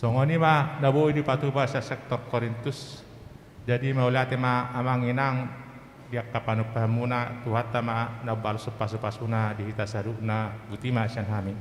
Songoni ma nabo di patuba sa sektor Korintus. Jadi maulati ma amang inang dia kapanupa muna tuhata ma nabal supasuna di hita saruna butima sian hami.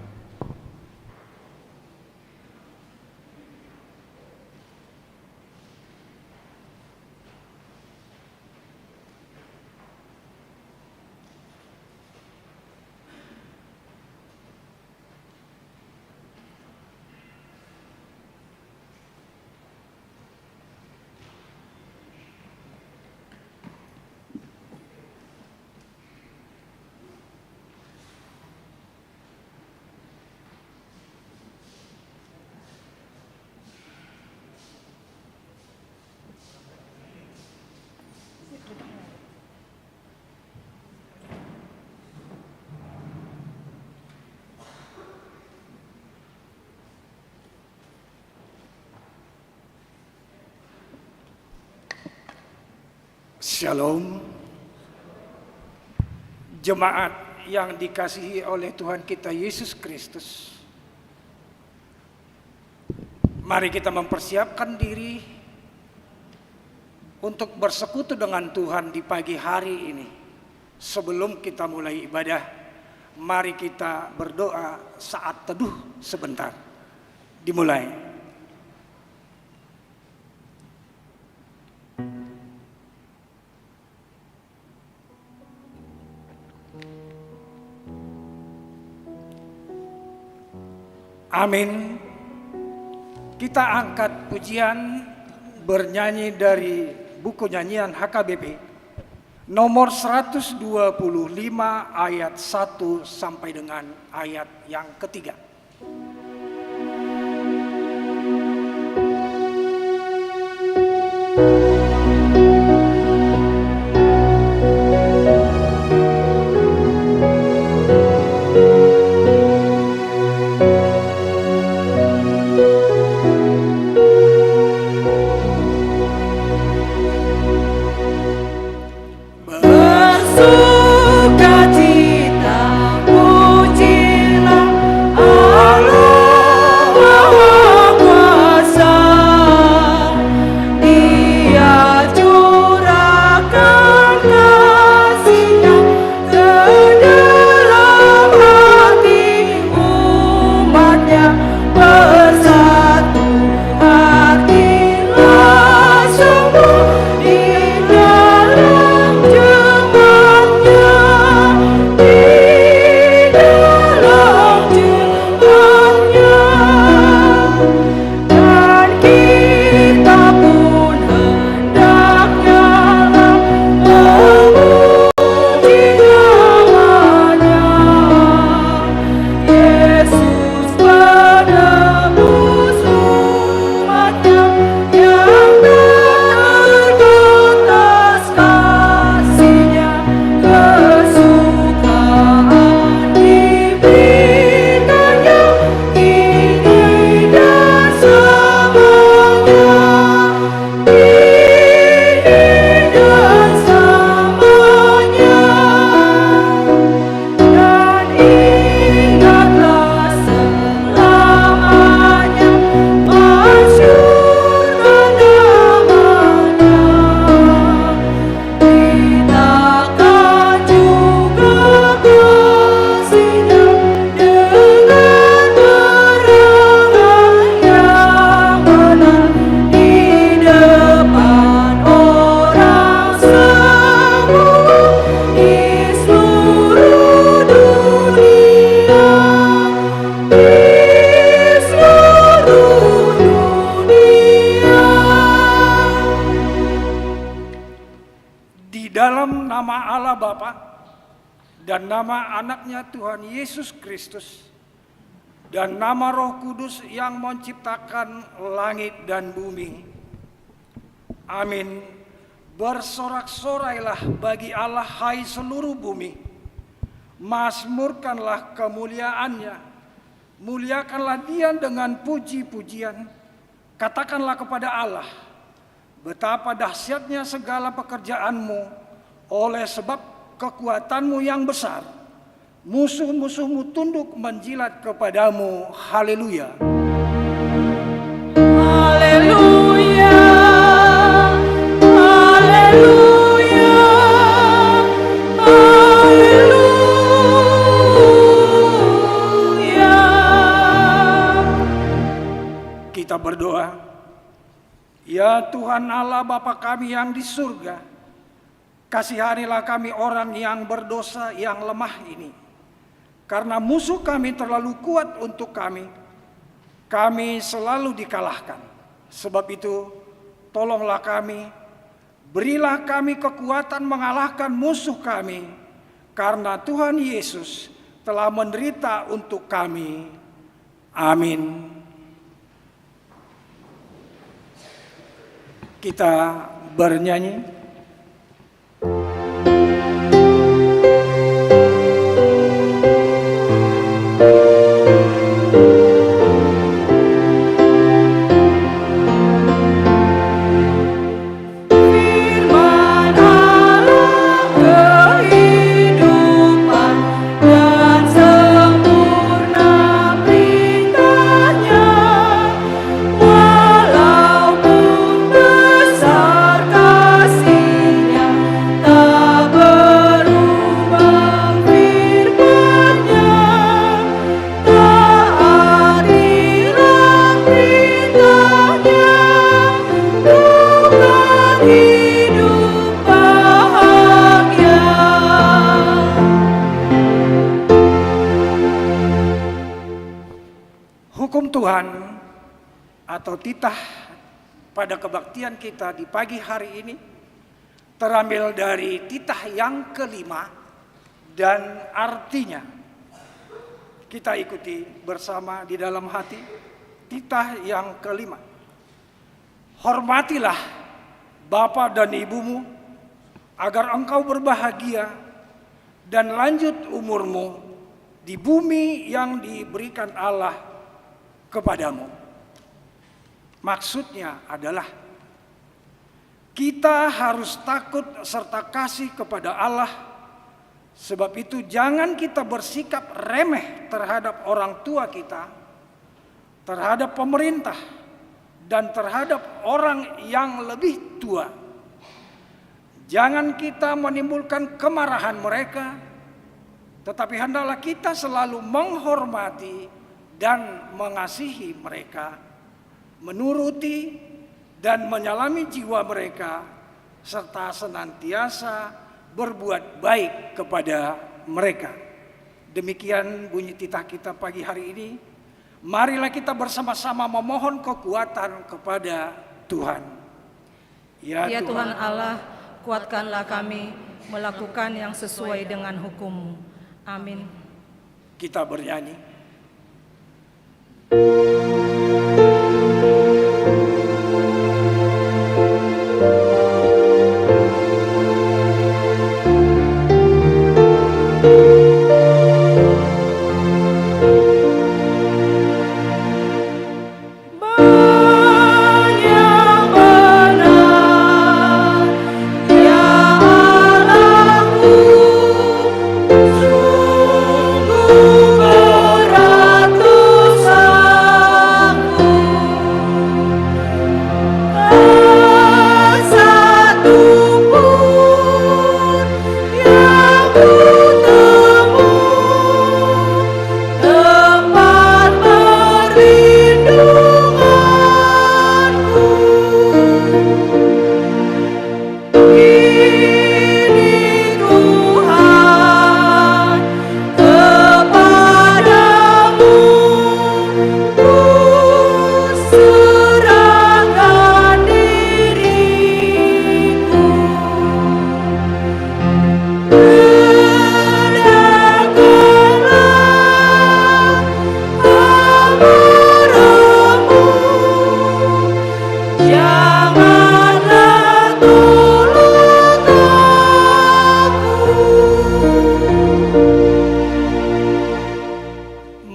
Shalom. Jemaat yang dikasihi oleh Tuhan kita Yesus Kristus. Mari kita mempersiapkan diri untuk bersekutu dengan Tuhan di pagi hari ini. Sebelum kita mulai ibadah, mari kita berdoa saat teduh sebentar. Dimulai. Amin. Kita angkat pujian bernyanyi dari buku nyanyian HKBP nomor 125 ayat 1 sampai dengan ayat yang ketiga. Dan nama anaknya Tuhan Yesus Kristus dan nama Roh Kudus yang menciptakan langit dan bumi. Amin. Bersorak-sorailah bagi Allah hai seluruh bumi. Mazmurkanlah kemuliaannya. Muliakanlah Dia dengan puji-pujian. Katakanlah kepada Allah, betapa dahsyatnya segala pekerjaanmu, oleh sebab kekuatanmu yang besar, musuh-musuhmu tunduk menjilat kepadamu. Haleluya. Ya Tuhan Allah Bapa kami yang di surga, kasihanilah kami orang yang berdosa yang lemah ini. Karena musuh kami terlalu kuat untuk kami selalu dikalahkan. Sebab itu, tolonglah kami, berilah kami kekuatan mengalahkan musuh kami, karena Tuhan Yesus telah menderita untuk kami. Amin. Kita bernyanyi. Hukum Tuhan atau titah pada kebaktian kita di pagi hari ini terambil dari titah yang kelima, dan artinya kita ikuti bersama di dalam hati. Titah yang kelima: hormatilah bapa dan ibumu agar engkau berbahagia dan lanjut umurmu di bumi yang diberikan Allah kepadamu. Maksudnya adalah kita harus takut serta kasih kepada Allah. Sebab itu jangan kita bersikap remeh terhadap orang tua kita, terhadap pemerintah, dan terhadap orang yang lebih tua. Jangan kita menimbulkan kemarahan mereka, tetapi hendaklah kita selalu menghormati dan mengasihi mereka, menuruti dan menyalami jiwa mereka, serta senantiasa berbuat baik kepada mereka. Demikian bunyi titah kita pagi hari ini. Marilah kita bersama-sama memohon kekuatan kepada Tuhan. Ya Tuhan Allah, kuatkanlah kami melakukan yang sesuai dengan hukum-Mu. Amin. Kita bernyanyi.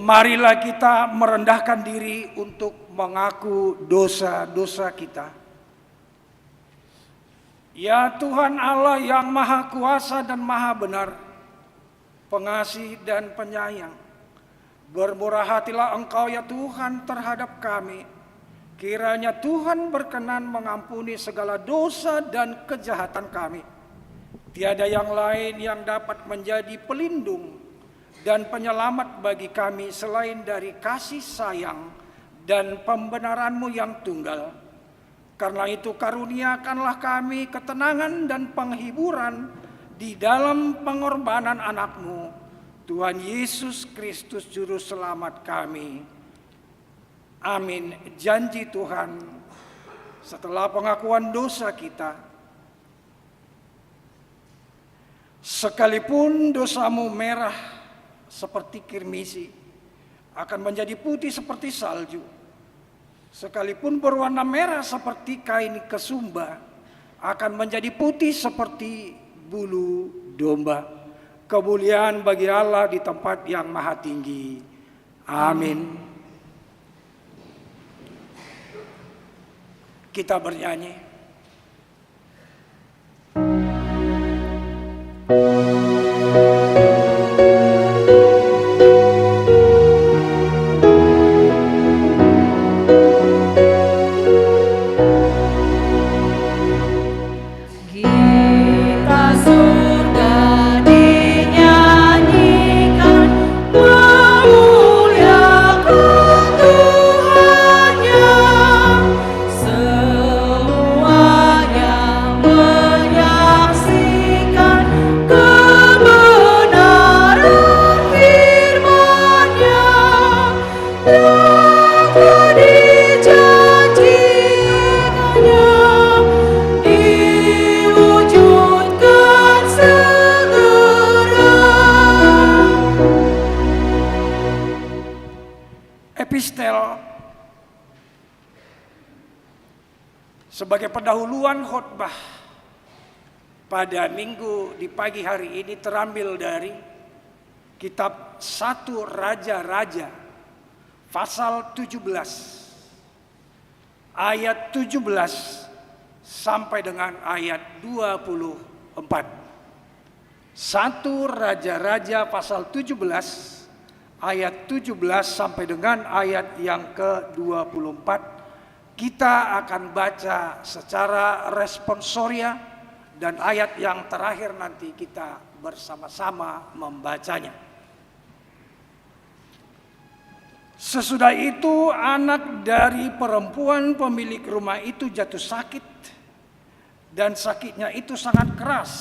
Marilah kita merendahkan diri untuk mengaku dosa-dosa kita. Ya Tuhan Allah yang Maha Kuasa dan Maha Benar, pengasih dan penyayang, bermurah hatilah Engkau ya Tuhan terhadap kami. Kiranya Tuhan berkenan mengampuni segala dosa dan kejahatan kami. Tiada yang lain yang dapat menjadi pelindung dan penyelamat bagi kami selain dari kasih sayang dan pembenaran-Mu yang tunggal. Karena itu karuniakanlah kami ketenangan dan penghiburan di dalam pengorbanan anak-Mu, Tuhan Yesus Kristus Juru Selamat kami. Amin. Janji Tuhan, setelah pengakuan dosa kita, sekalipun dosamu merah seperti kirmisi, akan menjadi putih seperti salju. Sekalipun berwarna merah seperti kain kesumba, akan menjadi putih seperti bulu domba. Kemuliaan bagi Allah di tempat yang maha tinggi. Amin. Kita bernyanyi. Sebagai pendahuluan khotbah pada minggu di pagi hari ini terambil dari kitab 1 Raja-Raja pasal 17 ayat 17 sampai dengan ayat 24. 1 Raja-Raja pasal 17 ayat 17 sampai dengan ayat yang ke-24. Kita akan baca secara responsoria dan ayat yang terakhir nanti kita bersama-sama membacanya. Sesudah itu anak dari perempuan pemilik rumah itu jatuh sakit dan sakitnya itu sangat keras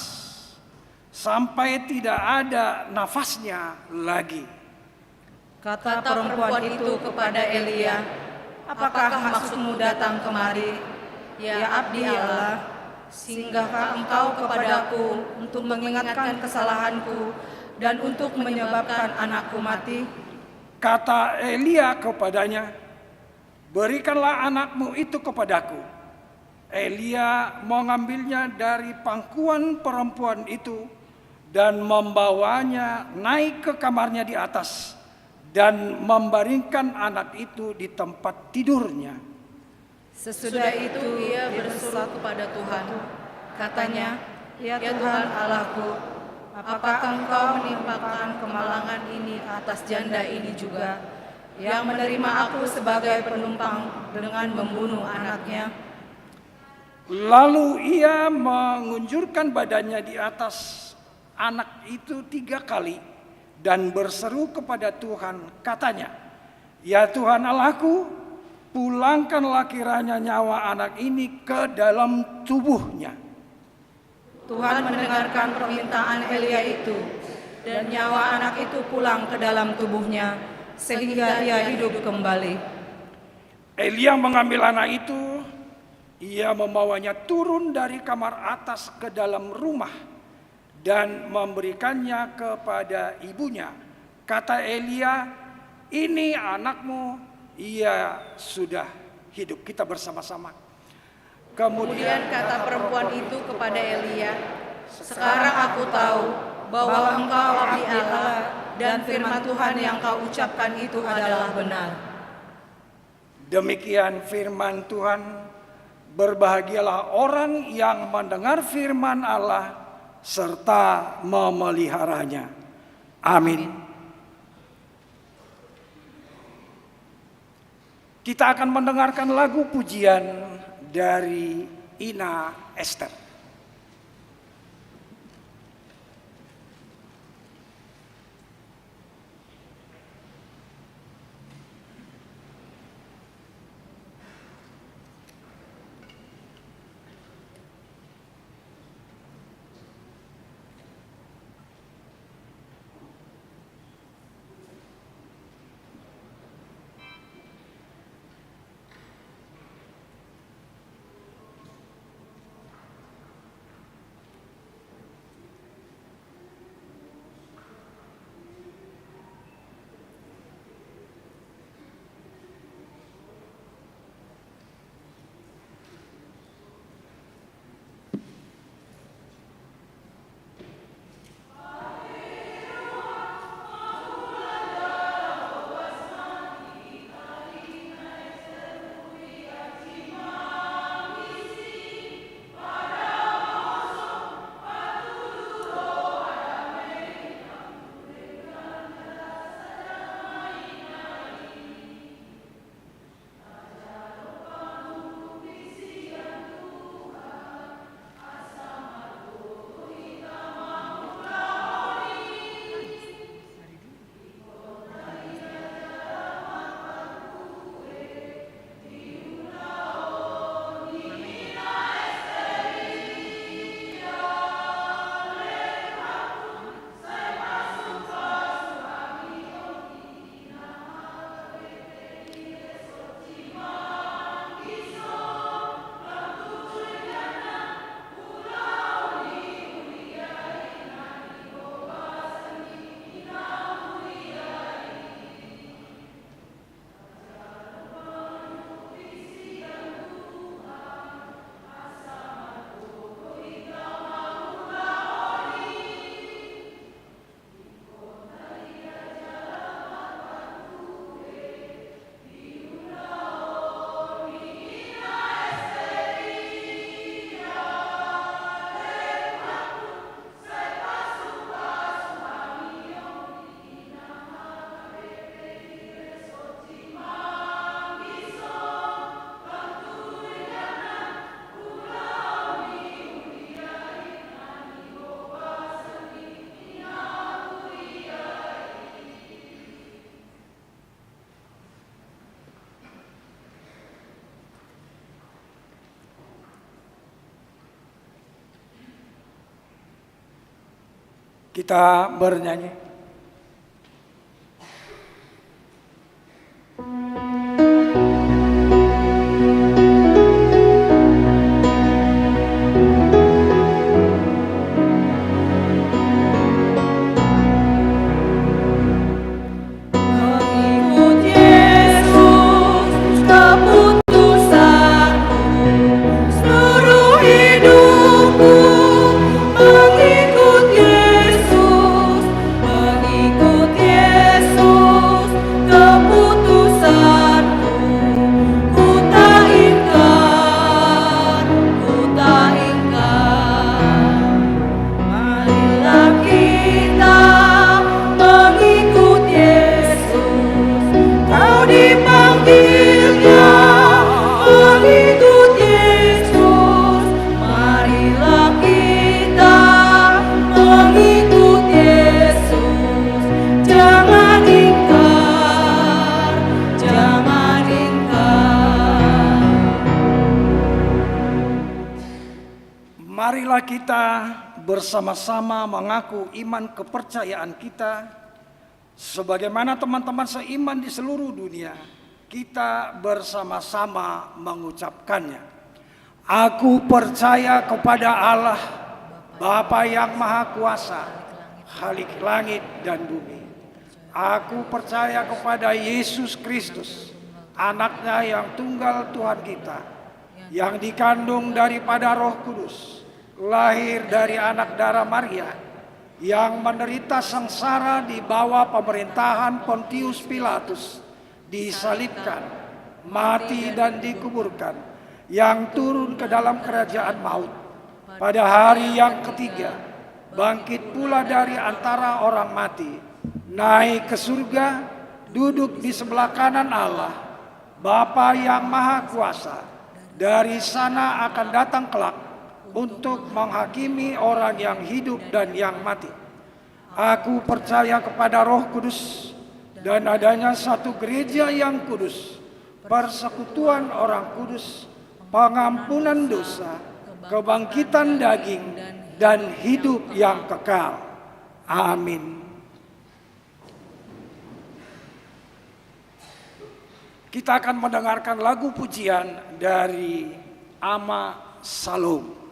sampai tidak ada nafasnya lagi. Kata perempuan itu kepada Elia, "Apakah maksudmu datang kemari, ya abdi Allah? Singgahkah engkau kepadaku untuk mengingatkan kesalahanku dan untuk menyebabkan anakku mati?" Kata Elia kepadanya, "Berikanlah anakmu itu kepadaku." Elia mengambilnya dari pangkuan perempuan itu dan membawanya naik ke kamarnya di atas dan membaringkan anak itu di tempat tidurnya. Sesudah itu ia berseru kepada Tuhan. Katanya, "Ya Tuhan Allahku, apakah engkau menimpakan kemalangan ini atas janda ini juga, yang menerima aku sebagai penumpang dengan membunuh anaknya?" Lalu ia mengunjurkan badannya di atas anak itu 3 kali dan berseru kepada Tuhan, katanya, "Ya Tuhan Allahku, pulangkanlah kiranya nyawa anak ini ke dalam tubuhnya." Tuhan mendengarkan permintaan Elia itu, dan nyawa anak itu pulang ke dalam tubuhnya, sehingga ia hidup kembali. Elia mengambil anak itu, ia membawanya turun dari kamar atas ke dalam rumah dan memberikannya kepada ibunya. Kata Elia, "Ini anakmu, ia sudah hidup." Kita bersama-sama. Kemudian kata perempuan itu kepada Elia, "Sekarang aku tahu bahwa engkau abdi Allah dan firman Tuhan yang kau ucapkan itu adalah benar." Demikian firman Tuhan. Berbahagialah orang yang mendengar firman Allah serta memeliharanya. Amin. Kita akan mendengarkan lagu pujian dari Ina Esther. Kita bernyanyi. Marilah kita bersama-sama mengaku iman kepercayaan kita, sebagaimana teman-teman seiman di seluruh dunia, kita bersama-sama mengucapkannya. Aku percaya kepada Allah, Bapa yang Maha Kuasa, Khalik langit dan bumi. Aku percaya kepada Yesus Kristus, anaknya yang tunggal Tuhan kita, yang dikandung daripada Roh Kudus, lahir dari anak darah Maria, yang menderita sengsara di bawah pemerintahan Pontius Pilatus, disalibkan, mati dan dikuburkan, yang turun ke dalam kerajaan maut. Pada hari yang ketiga, bangkit pula dari antara orang mati, naik ke surga, duduk di sebelah kanan Allah, Bapa yang Maha Kuasa. Dari sana akan datang kelak untuk menghakimi orang yang hidup dan yang mati. Aku percaya kepada Roh Kudus dan adanya satu gereja yang kudus, persekutuan orang kudus, pengampunan dosa, kebangkitan daging, dan hidup yang kekal. Amin. Kita akan mendengarkan lagu pujian dari Ama Salom.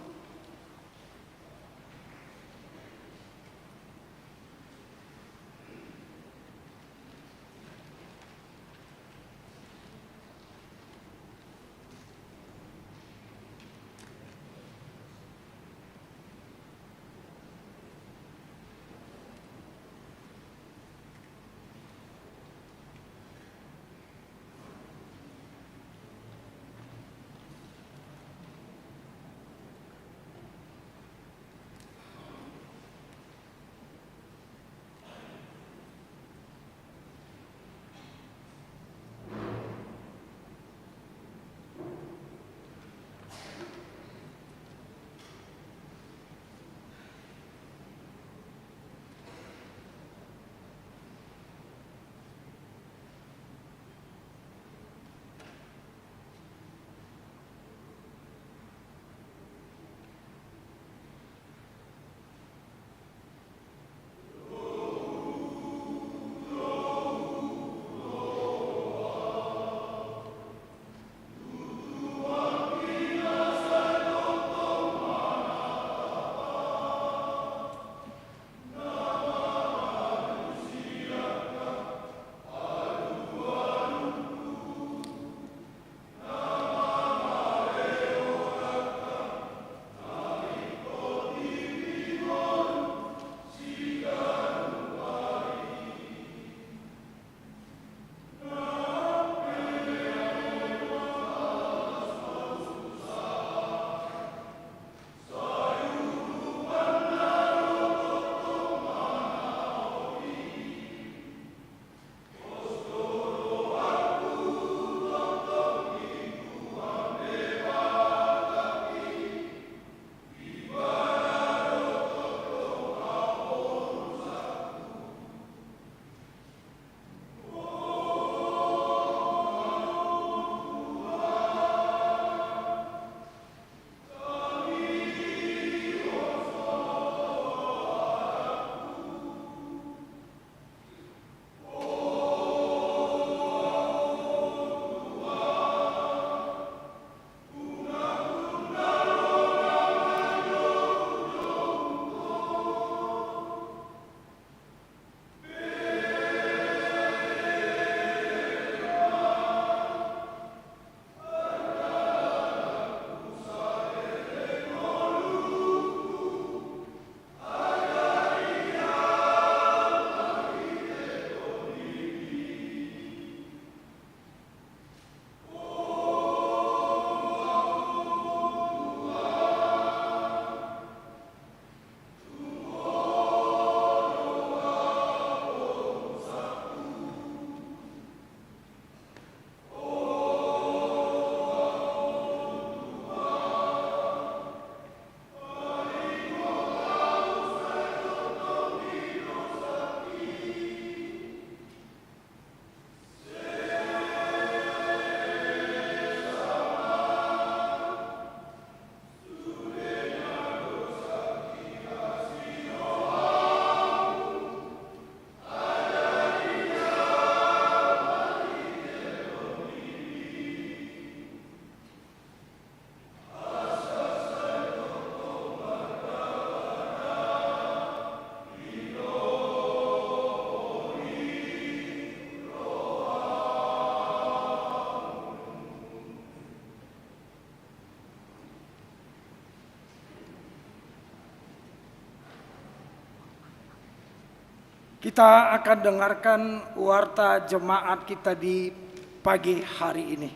Kita akan dengarkan warta jemaat kita di pagi hari ini.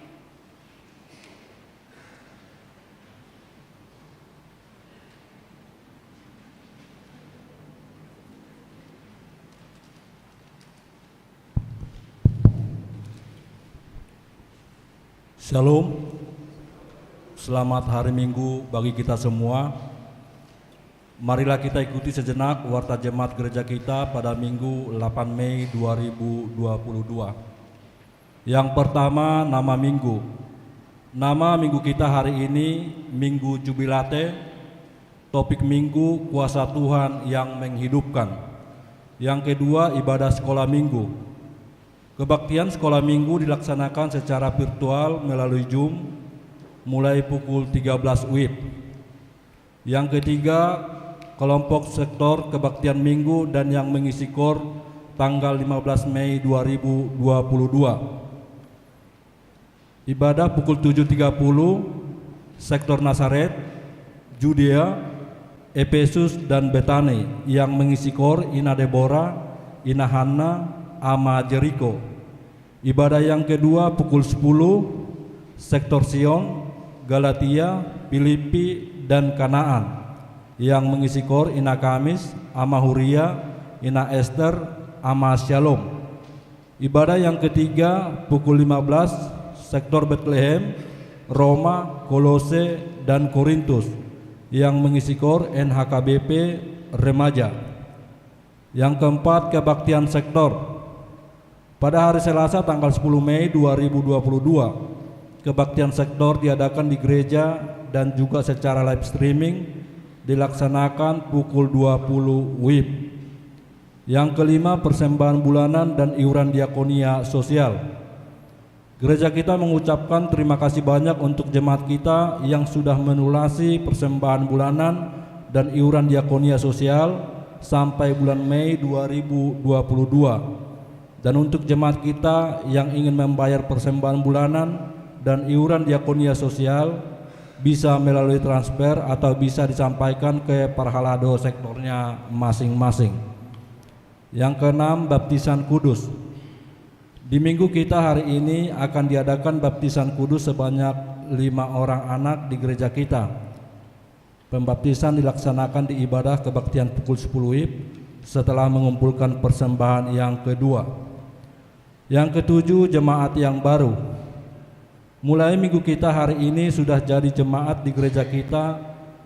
Shalom, selamat hari Minggu bagi kita semua. Marilah kita ikuti sejenak warta jemaat gereja kita pada Minggu 8 Mei 2022. Yang pertama, nama Minggu. Nama Minggu kita hari ini Minggu Jubilate. Topik Minggu, kuasa Tuhan yang menghidupkan. Yang kedua, ibadah sekolah Minggu. Kebaktian sekolah minggu dilaksanakan secara virtual melalui Zoom mulai pukul 13 WIB. Yang ketiga, kelompok sektor kebaktian minggu dan yang mengisi KOR tanggal 15 Mei 2022. Ibadah pukul 7.30, sektor Nazaret, Judea, Efesus dan Betani. Yang mengisi KOR Ina Deborah, Ina Hanna, Ama Jericho. Ibadah yang kedua pukul 10, sektor Sion, Galatia, Filipi dan Kanaan. Yang mengisi KOR Ina Kamis, Ama Huria, Ina Esther, Ama Shalom. Ibadah yang ketiga pukul 15, sektor Bethlehem, Roma, Kolose dan Korintus. Yang mengisi KOR NHKBP Remaja. Yang keempat, kebaktian sektor. Pada hari Selasa tanggal 10 Mei 2022, kebaktian sektor diadakan di gereja dan juga secara live streaming dilaksanakan pukul 20 WIB. Yang kelima, persembahan bulanan dan iuran diakonia sosial. Gereja kita mengucapkan terima kasih banyak untuk jemaat kita yang sudah melunasi persembahan bulanan dan iuran diakonia sosial sampai bulan Mei 2022. Dan untuk jemaat kita yang ingin membayar persembahan bulanan dan iuran diakonia sosial bisa melalui transfer atau bisa disampaikan ke parhalado sektornya masing-masing. Yang keenam, baptisan kudus. Di minggu kita hari ini akan diadakan baptisan kudus sebanyak 5 orang anak di gereja kita. Pembaptisan dilaksanakan di ibadah kebaktian pukul 10 WIB setelah mengumpulkan persembahan yang kedua. Yang ketujuh, jemaat yang baru. Mulai minggu kita hari ini sudah jadi jemaat di gereja kita,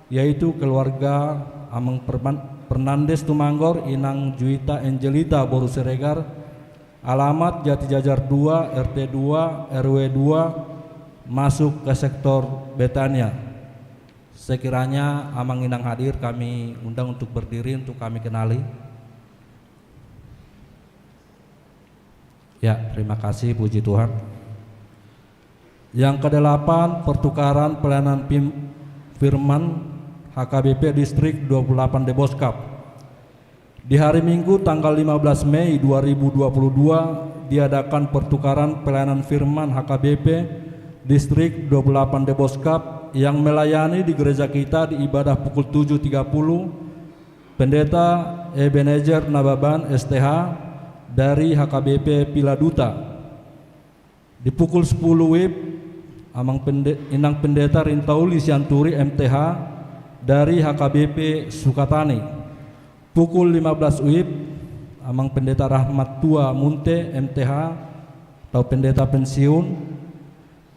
yaitu keluarga Amang Fernandes Tumanggor, Inang Juita Angelita Boru Siregar, alamat Jati Jajar 2, RT 2, RW 2, masuk ke sektor Betania. Sekiranya Amang Inang hadir, kami undang untuk berdiri untuk kami kenali. Ya, terima kasih, puji Tuhan. Yang kedelapan, pertukaran pelayanan firman HKBP Distrik 28 Deboskap. Di hari Minggu tanggal 15 Mei 2022 diadakan pertukaran pelayanan firman HKBP Distrik 28 Deboskap yang melayani di gereja kita di ibadah pukul 7.30. Pendeta Ebenezer Nababan STH dari HKBP Piladuta. Di pukul 10 WIB, Inang Pendeta Rintauli Sianturi MTH dari HKBP Sukatani. Pukul 15 WIB, Amang Pendeta Rahmat Tua Munte MTH atau pendeta pensiun,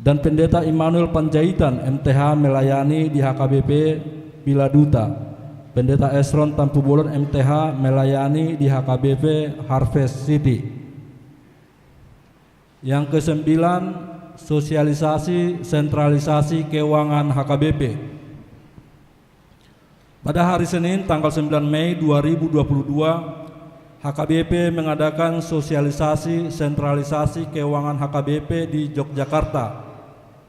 dan Pendeta Immanuel Panjaitan MTH melayani di HKBP Piladuta. Pendeta Esron Tampu Bolon MTH melayani di HKBP Harvest City. Yang kesembilan, sosialisasi sentralisasi keuangan HKBP. Pada hari Senin tanggal 9 Mei 2022, HKBP mengadakan sosialisasi sentralisasi keuangan HKBP di Yogyakarta.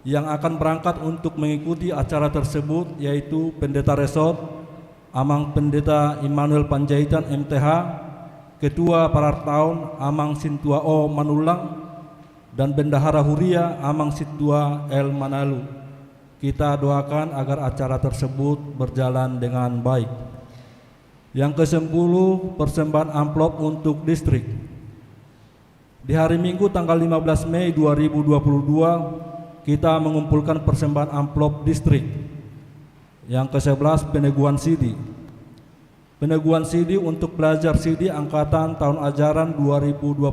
Yang akan berangkat untuk mengikuti acara tersebut yaitu Pendeta Resort Amang Pendeta Immanuel Panjaitan MTH, Ketua Parartaun Amang Sintua O Manulang, dan Bendahara Huria Amang Sintua El Manalu. Kita doakan agar acara tersebut berjalan dengan baik. Yang ke-10, persembahan amplop untuk distrik. Di hari Minggu tanggal 15 Mei 2022, kita mengumpulkan persembahan amplop distrik. Yang ke-11, peneguhan CD. Peneguhan CD untuk pelajar CD angkatan tahun ajaran 2021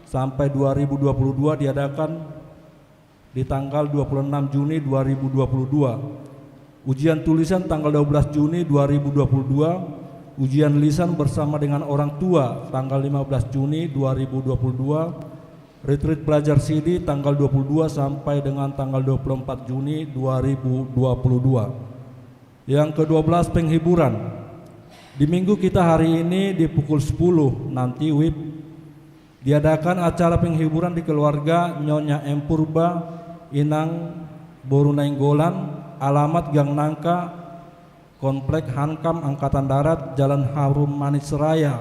sampai 2022 diadakan di tanggal 26 Juni 2022. Ujian tulisan tanggal 12 Juni 2022, ujian lisan bersama dengan orang tua tanggal 15 Juni 2022, retreat pelajar CD tanggal 22 sampai dengan tanggal 24 Juni 2022. Yang ke-12, penghiburan. Di minggu kita hari ini di pukul 10 nanti WIB diadakan acara penghiburan di keluarga Nyonya M. Purba Inang Boru Nainggolan, alamat Gang Nangka, Komplek Hankam Angkatan Darat, Jalan Harum Manis Raya,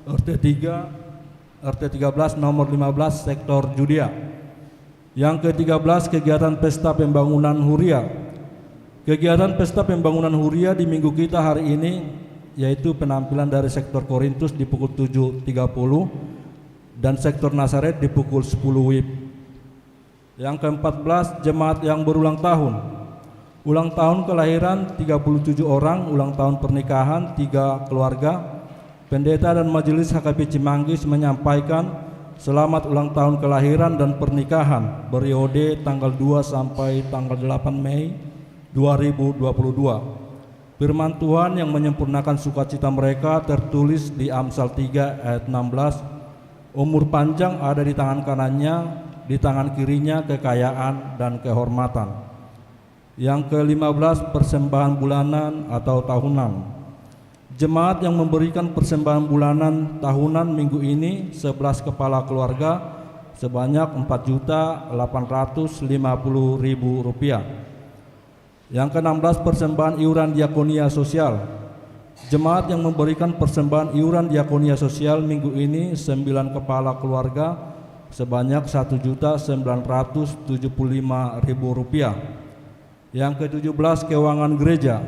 RT 13 nomor 15 sektor Judia. Yang ke-13, kegiatan pesta pembangunan Huria. Kegiatan pesta pembangunan Huria di minggu kita hari ini yaitu penampilan dari sektor Korintus di pukul 7.30 dan sektor Nazaret di pukul 10 WIB. Yang ke-14, jemaat yang berulang tahun. Ulang tahun kelahiran 37 orang, ulang tahun pernikahan 3 keluarga. Pendeta dan Majelis HKP Cimanggis menyampaikan selamat ulang tahun kelahiran dan pernikahan periode tanggal 2 sampai tanggal 8 Mei 2022. Firman Tuhan yang menyempurnakan sukacita mereka tertulis di Amsal 3 ayat 16. Umur panjang ada di tangan kanannya, di tangan kirinya kekayaan dan kehormatan. Yang ke-15, persembahan bulanan atau tahunan. Jemaat yang memberikan persembahan bulanan tahunan minggu ini 11 kepala keluarga sebanyak Rp4.850.000. Yang ke-16, persembahan iuran diakonia sosial. Jemaat yang memberikan persembahan iuran diakonia sosial minggu ini 9 kepala keluarga sebanyak Rp1.975.000. Yang ke-17, keuangan gereja.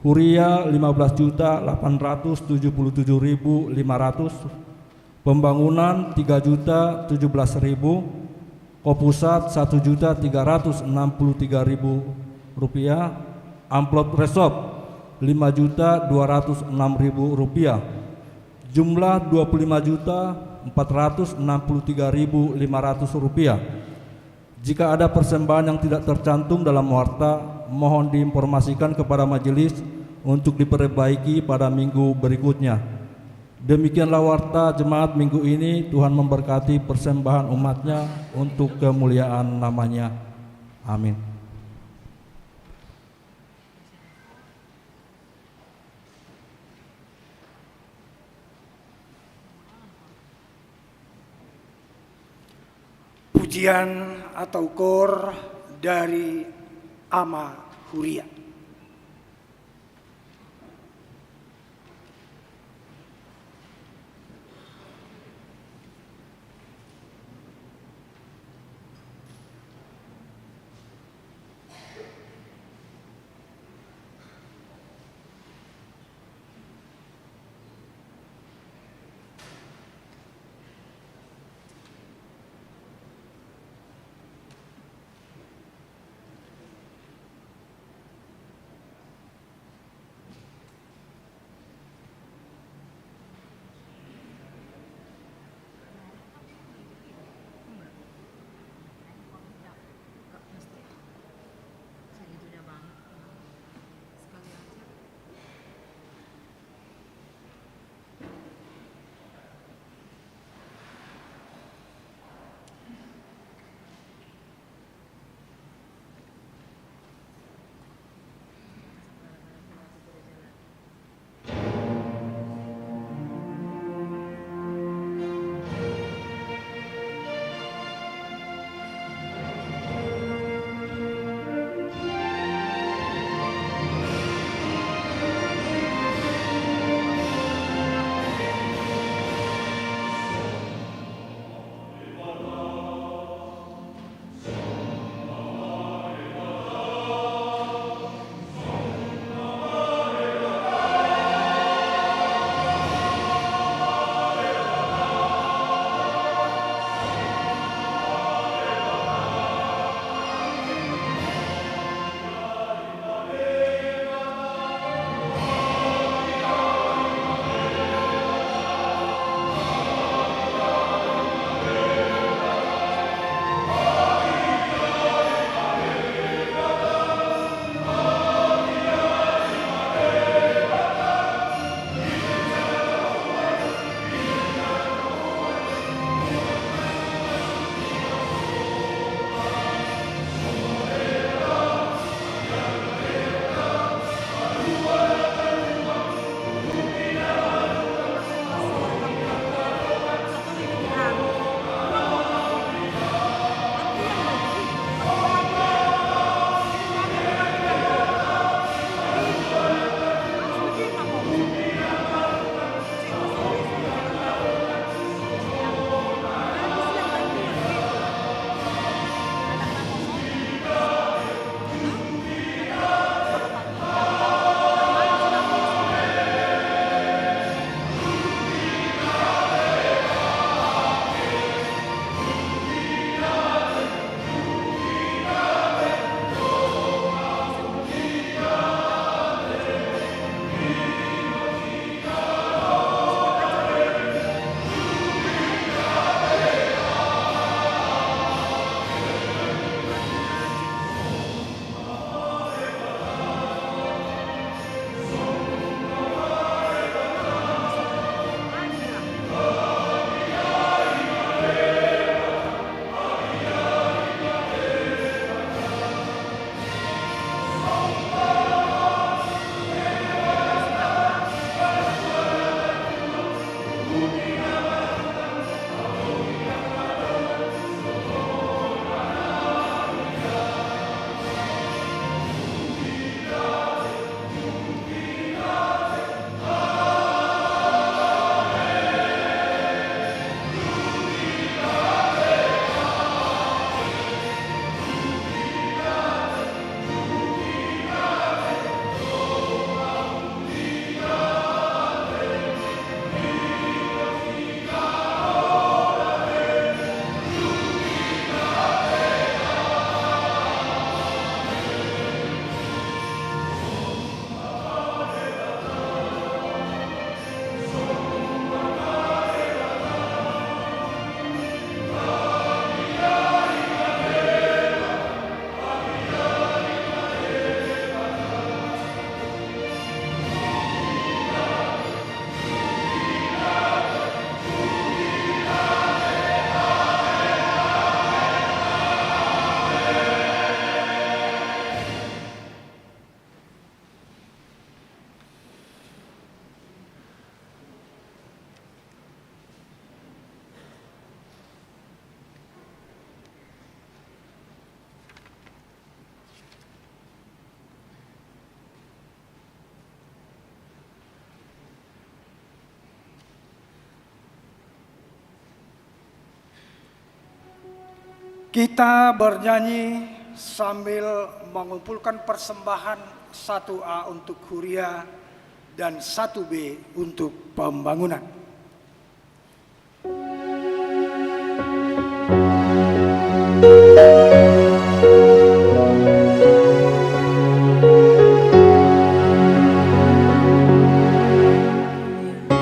Huria 15.877.500, pembangunan 3.017.000, Kopusat 1.363.000 rupiah, amplop resop 5.206.000 rupiah, jumlah 25.463.500 rupiah. Jika ada persembahan yang tidak tercantum dalam warta, mohon diinformasikan kepada majelis untuk diperbaiki pada minggu berikutnya. Demikianlah warta jemaat minggu ini. Tuhan memberkati persembahan umatnya untuk kemuliaan namanya. Amin. Pujian atau kor dari Ama Huria. Kita bernyanyi sambil mengumpulkan persembahan 1A untuk Huria dan 1B untuk pembangunan.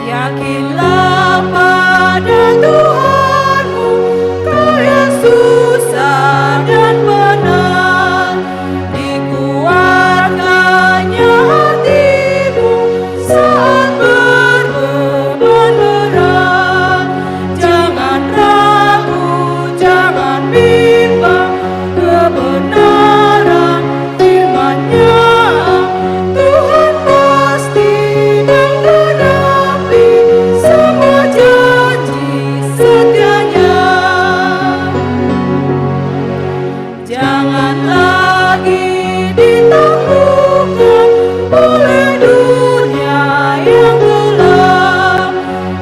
Yakinlah pada Tuhanmu, kau yang susah dan benar, dikuatkannya hatimu saat berbeban berat. Jangan ragu, jangan bimbang, kebenaran firman-Nya Tuhan pasti menggenapi semua janji setianya. Jangan lagi ditaklukkan oleh dunia yang gelap.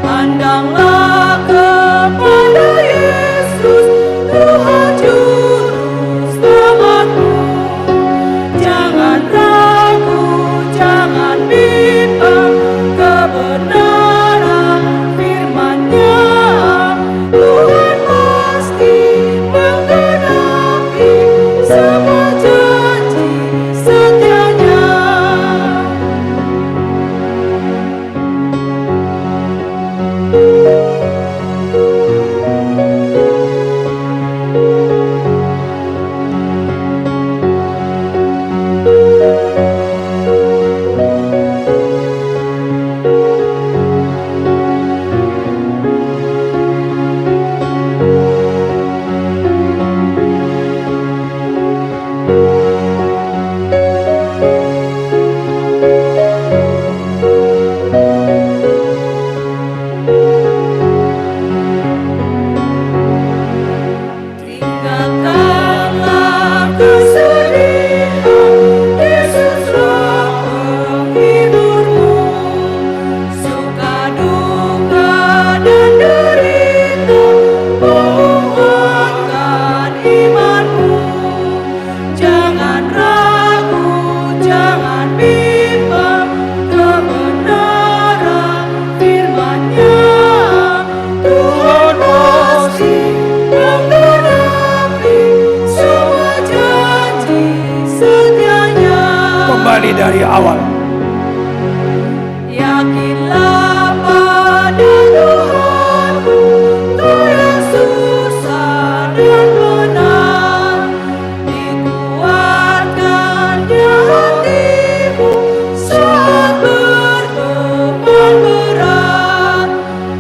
Pandanglah kepada Yesus, Tuhan Juru Selamatmu. Jangan ragu, jangan bimbang, kebenaran firman-Nya Tuhan pasti menggenapi semua janji setianya. Tinggalkanlah kesedihan, Yesuslah penghiburmu. Suka duka dan derita menguatkan imanmu. Jangan ragu, jangan bimbang, kebenaran firman-Nya Tuhan pasti menggenapi semua janji setianya. Kembali dari awal. Yakinlah pada Tuhanmu, kau yang susah dan benar, dikuatkannya hatimu saat berbeban berat.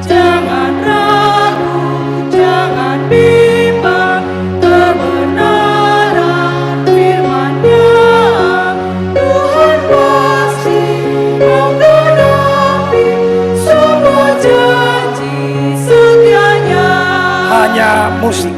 Jangan ragu, jangan bimbang, kebenaran firman-Nya Tuhan pasti menggenapi semua janji setianya. Hanya musik.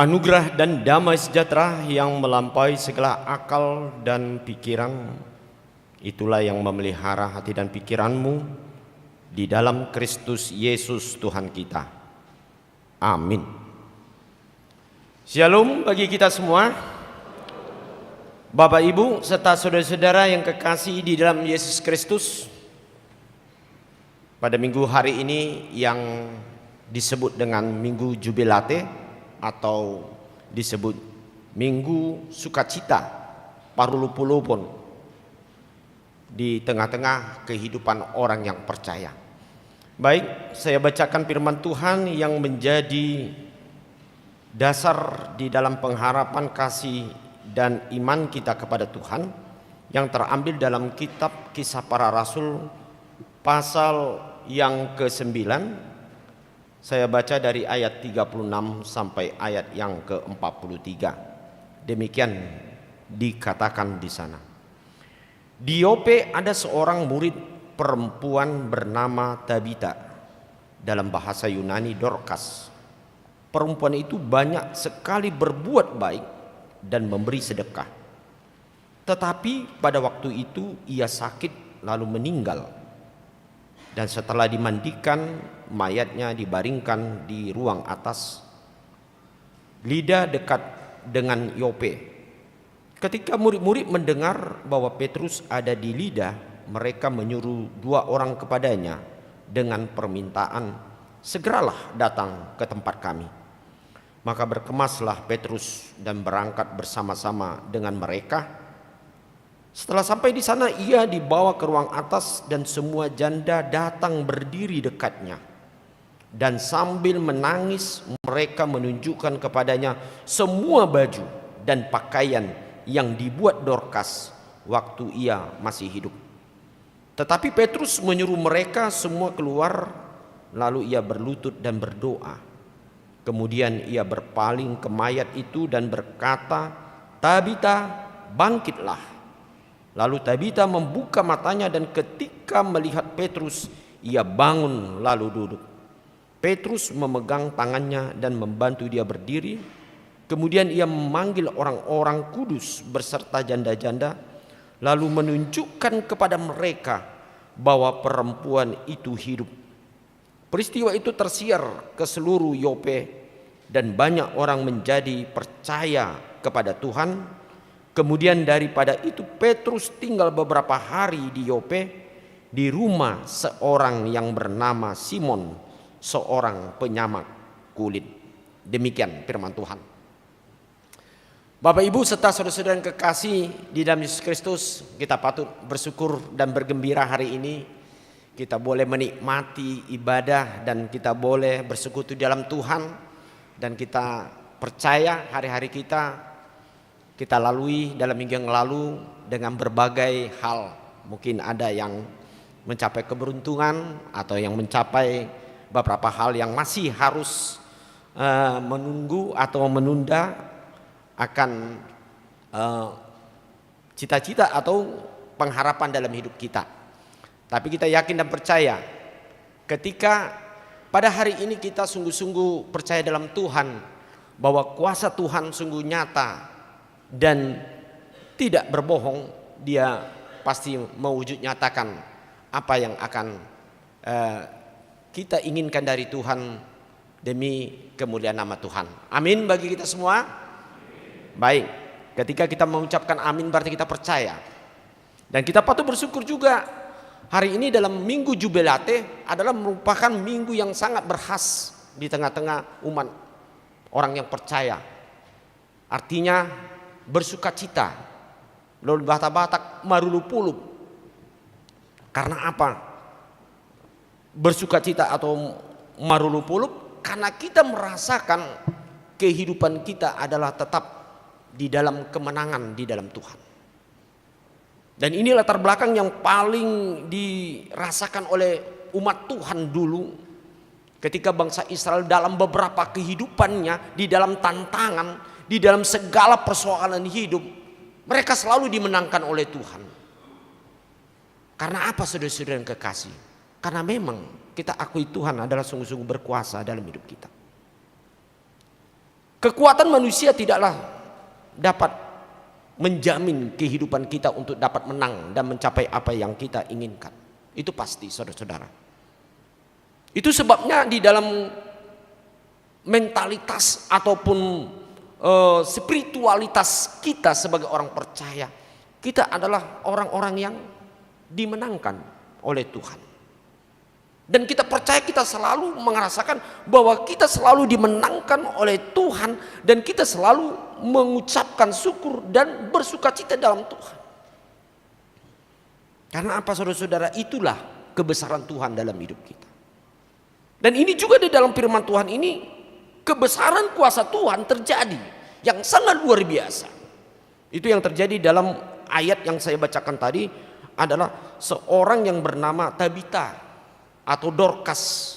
Anugerah dan damai sejahtera yang melampaui segala akal dan pikiran, itulah yang memelihara hati dan pikiranmu di dalam Kristus Yesus Tuhan kita. Amin. Shalom bagi kita semua. Bapak Ibu serta saudara-saudara yang kekasih di dalam Yesus Kristus, pada minggu hari ini yang disebut dengan Minggu Jubilate atau disebut Minggu Sukacita Parulupulupun di tengah-tengah kehidupan orang yang percaya. Baik, saya bacakan firman Tuhan yang menjadi dasar di dalam pengharapan kasih dan iman kita kepada Tuhan, yang terambil dalam kitab Kisah Para Rasul pasal yang ke-9. Saya baca dari ayat 36 sampai ayat yang ke-43. Demikian dikatakan di sana. Di Yope ada seorang murid perempuan bernama Tabita, dalam bahasa Yunani Dorcas. Perempuan itu banyak sekali berbuat baik dan memberi sedekah. Tetapi pada waktu itu ia sakit lalu meninggal. Dan setelah dimandikan, mayatnya dibaringkan di ruang atas Lida dekat dengan Yope. Ketika murid-murid mendengar bahwa Petrus ada di Lida, mereka menyuruh 2 orang kepadanya dengan permintaan, segeralah datang ke tempat kami. Maka berkemaslah Petrus dan berangkat bersama-sama dengan mereka. Setelah sampai di sana, ia dibawa ke ruang atas dan semua janda datang berdiri dekatnya. Dan sambil menangis mereka menunjukkan kepadanya semua baju dan pakaian yang dibuat Dorcas waktu ia masih hidup. Tetapi Petrus menyuruh mereka semua keluar, lalu ia berlutut dan berdoa. Kemudian ia berpaling ke mayat itu dan berkata, "Tabita, bangkitlah." Lalu Tabita membuka matanya dan ketika melihat Petrus, ia bangun lalu duduk. Petrus memegang tangannya dan membantu dia berdiri. Kemudian ia memanggil orang-orang kudus beserta janda-janda, lalu menunjukkan kepada mereka bahwa perempuan itu hidup. Peristiwa itu tersiar ke seluruh Yope dan banyak orang menjadi percaya kepada Tuhan. Kemudian daripada itu Petrus tinggal beberapa hari di Yope di rumah seorang yang bernama Simon, seorang penyamak kulit. Demikian firman Tuhan. Bapak Ibu serta saudara-saudara yang kekasih di dalam Yesus Kristus, kita patut bersyukur dan bergembira hari ini. Kita boleh menikmati ibadah dan kita boleh bersekutu di dalam Tuhan. Dan kita percaya hari-hari kita lalui dalam minggu yang lalu dengan berbagai hal. Mungkin ada yang mencapai keberuntungan atau yang mencapai beberapa hal yang masih harus menunggu atau menunda akan cita-cita atau pengharapan dalam hidup kita. Tapi kita yakin dan percaya ketika pada hari ini kita sungguh-sungguh percaya dalam Tuhan bahwa kuasa Tuhan sungguh nyata dan tidak berbohong, dia pasti mewujud nyatakan apa yang akan kita inginkan dari Tuhan demi kemuliaan nama Tuhan. Amin bagi kita semua. Baik, ketika kita mengucapkan amin berarti kita percaya. Dan kita patut bersyukur juga hari ini dalam Minggu Jubilate adalah merupakan minggu yang sangat berkhas di tengah-tengah umat orang yang percaya. Artinya bersukacita, lalu Batak-Batak marulupulup. Karena apa? Bersukacita atau marulupulup karena kita merasakan kehidupan kita adalah tetap di dalam kemenangan di dalam Tuhan. Dan ini latar belakang yang paling dirasakan oleh umat Tuhan dulu ketika bangsa Israel dalam beberapa kehidupannya, di dalam tantangan, di dalam segala persoalan hidup, mereka selalu dimenangkan oleh Tuhan. Karena apa saudara-saudara yang kekasih? Karena memang kita akui Tuhan adalah sungguh-sungguh berkuasa dalam hidup kita. Kekuatan manusia tidaklah dapat menjamin kehidupan kita untuk dapat menang dan mencapai apa yang kita inginkan. Itu pasti, saudara-saudara. Itu sebabnya di dalam mentalitas ataupun spiritualitas kita sebagai orang percaya, kita adalah orang-orang yang dimenangkan oleh Tuhan. Dan kita percaya, kita selalu merasakan bahwa kita selalu dimenangkan oleh Tuhan, dan kita selalu mengucapkan syukur dan bersukacita dalam Tuhan. Karena apa, saudara-saudara? Itulah kebesaran Tuhan dalam hidup kita. Dan ini juga di dalam firman Tuhan ini, kebesaran kuasa Tuhan terjadi yang sangat luar biasa. Itu yang terjadi dalam ayat yang saya bacakan tadi, adalah seorang yang bernama Tabita atau Dorcas,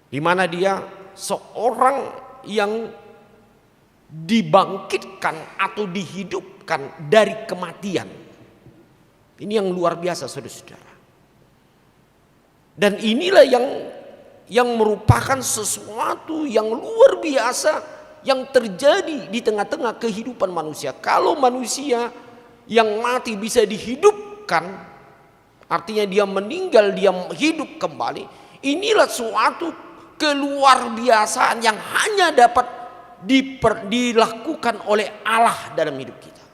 di mana dia seorang yang dibangkitkan atau dihidupkan dari kematian. Ini yang luar biasa, saudara-saudara. Dan inilah yang merupakan sesuatu yang luar biasa yang terjadi di tengah-tengah kehidupan manusia. Kalau manusia yang mati bisa dihidupkan, artinya dia meninggal, dia hidup kembali. Inilah suatu keluar biasaan yang hanya dapat dilakukan oleh Allah dalam hidup kita.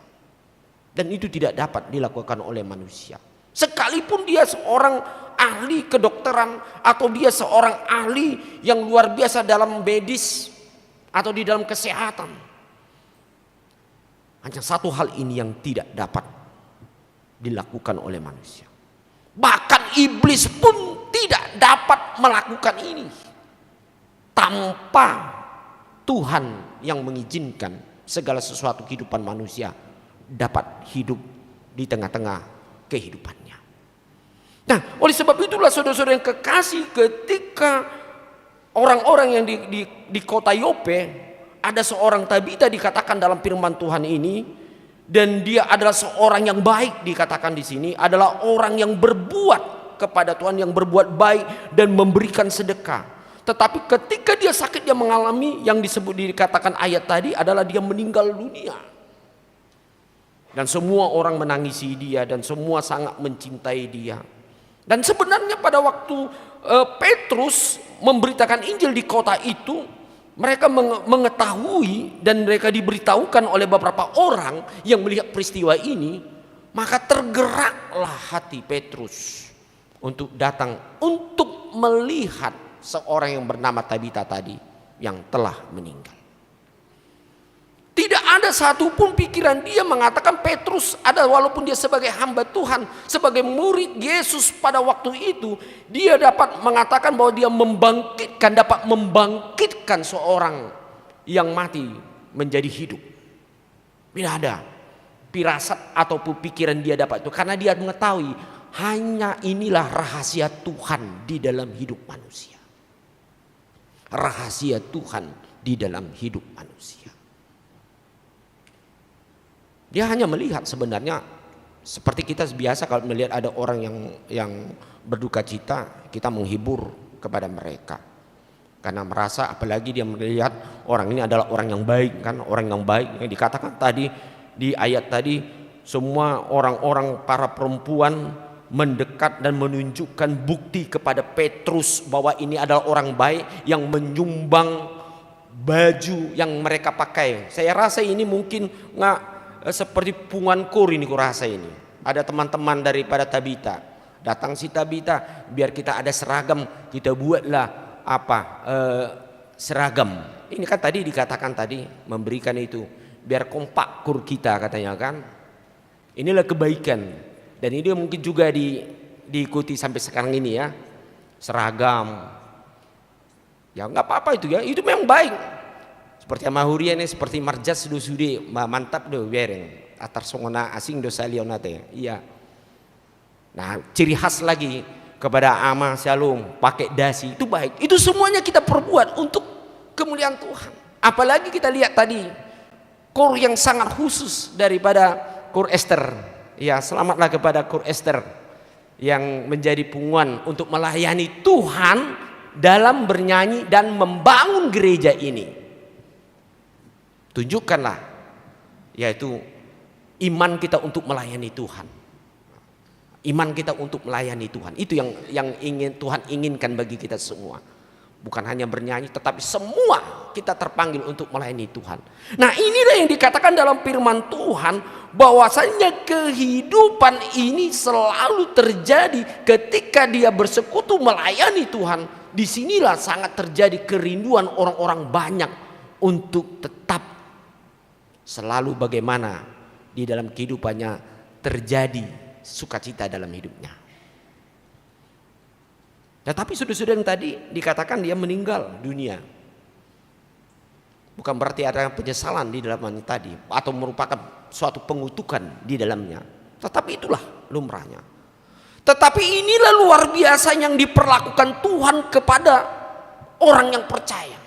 Dan itu tidak dapat dilakukan oleh manusia. Sekalipun dia seorang ahli kedokteran, atau dia seorang ahli yang luar biasa dalam medis atau di dalam kesehatan. Hanya satu hal ini yang tidak dapat dilakukan oleh manusia. Bahkan iblis pun tidak dapat melakukan ini tanpa Tuhan yang mengizinkan segala sesuatu kehidupan manusia dapat hidup di tengah-tengah kehidupannya. Nah, oleh sebab itulah saudara-saudara yang kekasih, ketika orang-orang yang di kota Yope, ada seorang Tabita dikatakan dalam firman Tuhan ini, dan dia adalah seorang yang baik, dikatakan di sini adalah orang yang berbuat kepada Tuhan, yang berbuat baik dan memberikan sedekah. Tetapi ketika dia sakit, dia mengalami yang dikatakan ayat tadi adalah dia meninggal dunia. Dan semua orang menangisi dia, dan semua sangat mencintai dia. Dan sebenarnya pada waktu Petrus memberitakan Injil di kota itu, mereka mengetahui dan mereka diberitahukan oleh beberapa orang yang melihat peristiwa ini, maka tergeraklah hati Petrus untuk datang untuk melihat seorang yang bernama Tabita tadi yang telah meninggal. Tidak ada satupun pikiran dia mengatakan Petrus ada, walaupun dia sebagai hamba Tuhan, sebagai murid Yesus pada waktu itu, dia dapat mengatakan bahwa dia dapat membangkitkan seorang yang mati menjadi hidup. Tidak ada firasat ataupun pikiran dia dapat itu, karena dia mengetahui hanya inilah rahasia Tuhan di dalam hidup manusia. Rahasia Tuhan di dalam hidup manusia. Dia hanya melihat, sebenarnya seperti kita biasa kalau melihat ada orang yang berduka cita, kita menghibur kepada mereka. Karena merasa, apalagi dia melihat orang ini adalah orang yang baik, kan, orang yang baik. Yang dikatakan tadi di ayat tadi, semua orang-orang para perempuan mendekat dan menunjukkan bukti kepada Petrus bahwa ini adalah orang baik yang menyumbang baju yang mereka pakai. Saya rasa ini mungkin seperti pungan kur ini kurasa ini. Ada teman-teman daripada Tabita. Datang si Tabita, biar kita ada seragam, kita buatlah seragam. Ini kan tadi dikatakan tadi memberikan itu biar kompak kur kita, katanya kan. Inilah kebaikan. Dan ini mungkin juga diikuti sampai sekarang ini ya. Seragam. Ya nggak apa-apa itu ya. Itu memang baik. Seperti Mahurian ini, seperti marjas do sude mantap do bereng atar songona asing do salionate. Iya. Nah, ciri khas lagi kepada ama shalom pakai dasi itu baik. Itu semuanya kita perbuat untuk kemuliaan Tuhan. Apalagi kita lihat tadi kur yang sangat khusus daripada kur Esther. Ya, selamatlah kepada kur Esther yang menjadi punguan untuk melayani Tuhan dalam bernyanyi dan membangun gereja ini. Tunjukkanlah, yaitu iman kita untuk melayani Tuhan. Iman kita untuk melayani Tuhan. Itu yang ingin Tuhan inginkan bagi kita semua. Bukan hanya bernyanyi, tetapi semua kita terpanggil untuk melayani Tuhan. Nah, inilah yang dikatakan dalam firman Tuhan, bahwasanya kehidupan ini selalu terjadi ketika dia bersekutu melayani Tuhan. Disinilah sangat terjadi kerinduan orang-orang banyak untuk tetap selalu bagaimana di dalam kehidupannya terjadi sukacita dalam hidupnya. Tetapi saudara-saudara yang tadi dikatakan dia meninggal dunia, bukan berarti ada penyesalan di dalamnya tadi atau merupakan suatu pengutukan di dalamnya. Tetapi itulah lumrahnya. Tetapi inilah luar biasa yang diperlakukan Tuhan kepada orang yang percaya.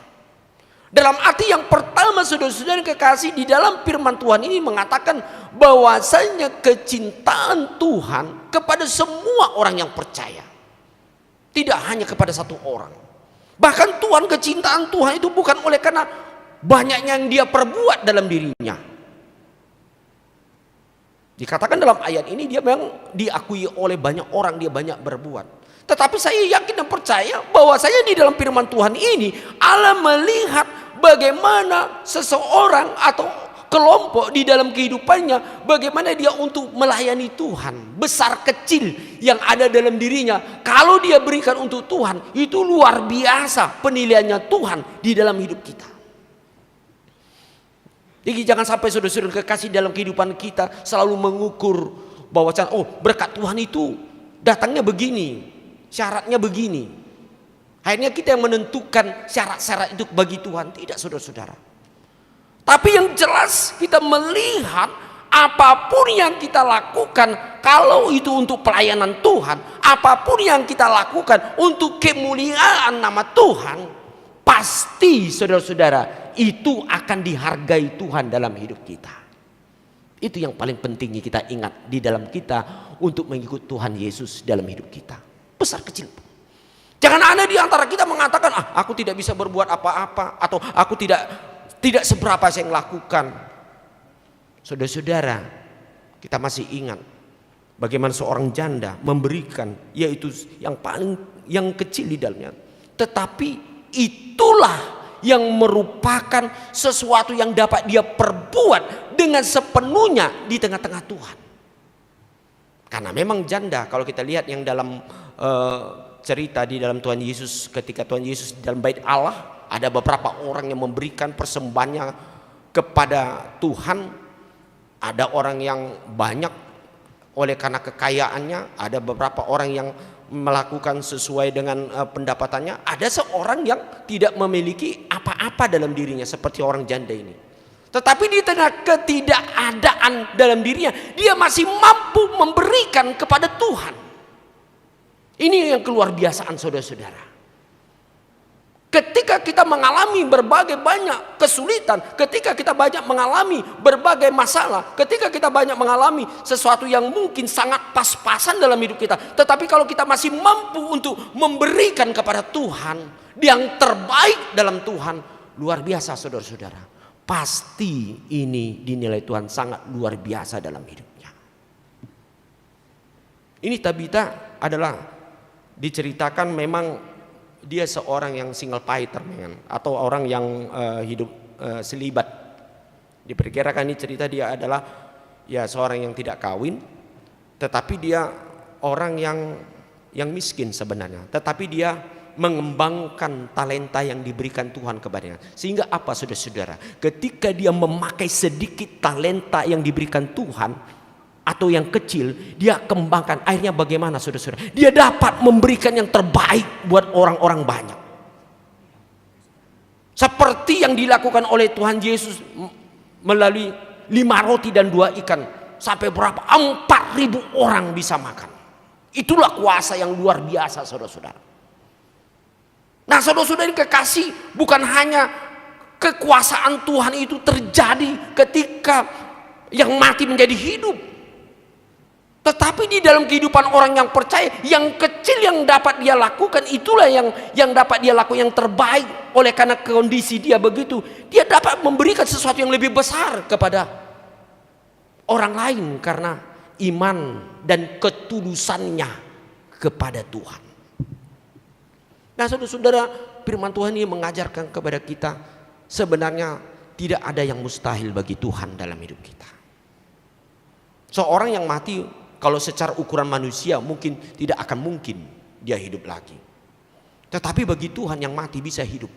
Dalam arti yang pertama, saudara-saudara yang kekasih, di dalam firman Tuhan ini mengatakan bahwasanya kecintaan Tuhan kepada semua orang yang percaya, tidak hanya kepada satu orang. Bahkan kecintaan Tuhan itu bukan oleh karena banyaknya yang dia perbuat dalam dirinya. Dikatakan dalam ayat ini dia memang diakui oleh banyak orang, dia banyak berbuat. Tetapi saya yakin dan percaya bahwa saya di dalam firman Tuhan ini Allah melihat bagaimana seseorang atau kelompok di dalam kehidupannya, bagaimana dia untuk melayani Tuhan. Besar kecil yang ada dalam dirinya, kalau dia berikan untuk Tuhan, itu luar biasa penilaiannya Tuhan di dalam hidup kita. Jadi jangan sampai saudara-saudara kekasih dalam kehidupan kita selalu mengukur bahwa berkat Tuhan itu datangnya begini, syaratnya begini. Akhirnya kita yang menentukan syarat-syarat itu bagi Tuhan. Tidak, saudara-saudara. Tapi yang jelas kita melihat apapun yang kita lakukan, kalau itu untuk pelayanan Tuhan, apapun yang kita lakukan untuk kemuliaan nama Tuhan, pasti saudara-saudara itu akan dihargai Tuhan dalam hidup kita. Itu yang paling pentingnya kita ingat di dalam kita untuk mengikut Tuhan Yesus dalam hidup kita. Besar kecil. Jangan ada di antara kita mengatakan, aku tidak bisa berbuat apa-apa, atau aku tidak seberapa saya yang lakukan. Saudara-saudara, kita masih ingat bagaimana seorang janda memberikan, yaitu yang kecil di dalamnya. Tetapi itulah yang merupakan sesuatu yang dapat dia perbuat dengan sepenuhnya di tengah-tengah Tuhan. Karena memang janda, kalau kita lihat yang dalam cerita di dalam Tuhan Yesus, ketika Tuhan Yesus di dalam bait Allah, ada beberapa orang yang memberikan persembahannya kepada Tuhan. Ada orang yang banyak oleh karena kekayaannya, ada beberapa orang yang melakukan sesuai dengan pendapatannya, ada seorang yang tidak memiliki apa-apa dalam dirinya seperti orang janda ini. Tetapi di tengah ketidakadaan dalam dirinya, dia masih mampu memberikan kepada Tuhan. Ini yang keluar biasaan, saudara-saudara. Ketika kita mengalami berbagai banyak kesulitan, ketika kita banyak mengalami berbagai masalah, ketika kita banyak mengalami sesuatu yang mungkin sangat pas-pasan dalam hidup kita, tetapi kalau kita masih mampu untuk memberikan kepada Tuhan yang terbaik dalam Tuhan, luar biasa saudara-saudara. Pasti ini dinilai Tuhan sangat luar biasa dalam hidupnya. Ini Tabita adalah diceritakan memang dia seorang yang single fighter atau orang yang hidup selibat. Diperkirakan ini cerita dia adalah ya seorang yang tidak kawin, tetapi dia orang yang miskin sebenarnya, tetapi dia mengembangkan talenta yang diberikan Tuhan kepadanya. Sehingga apa saudara-saudara, ketika dia memakai sedikit talenta yang diberikan Tuhan atau yang kecil, dia kembangkan. Akhirnya bagaimana saudara-saudara? Dia dapat memberikan yang terbaik buat orang-orang banyak. Seperti yang dilakukan oleh Tuhan Yesus melalui 5 roti dan 2 ikan. Sampai berapa? 4.000 orang bisa makan. Itulah kuasa yang luar biasa saudara-saudara. Nah saudara-saudara yang kekasih, bukan hanya kekuasaan Tuhan itu terjadi ketika yang mati menjadi hidup. Tetapi di dalam kehidupan orang yang percaya, yang kecil yang dapat dia lakukan itulah yang dapat dia lakukan yang terbaik. Oleh karena kondisi dia begitu, dia dapat memberikan sesuatu yang lebih besar kepada orang lain karena iman dan ketulusannya kepada Tuhan. Nah, saudara-saudara, firman Tuhan ini mengajarkan kepada kita sebenarnya tidak ada yang mustahil bagi Tuhan dalam hidup kita. Seorang yang mati, kalau secara ukuran manusia mungkin tidak akan mungkin dia hidup lagi. Tetapi bagi Tuhan yang mati bisa hidup.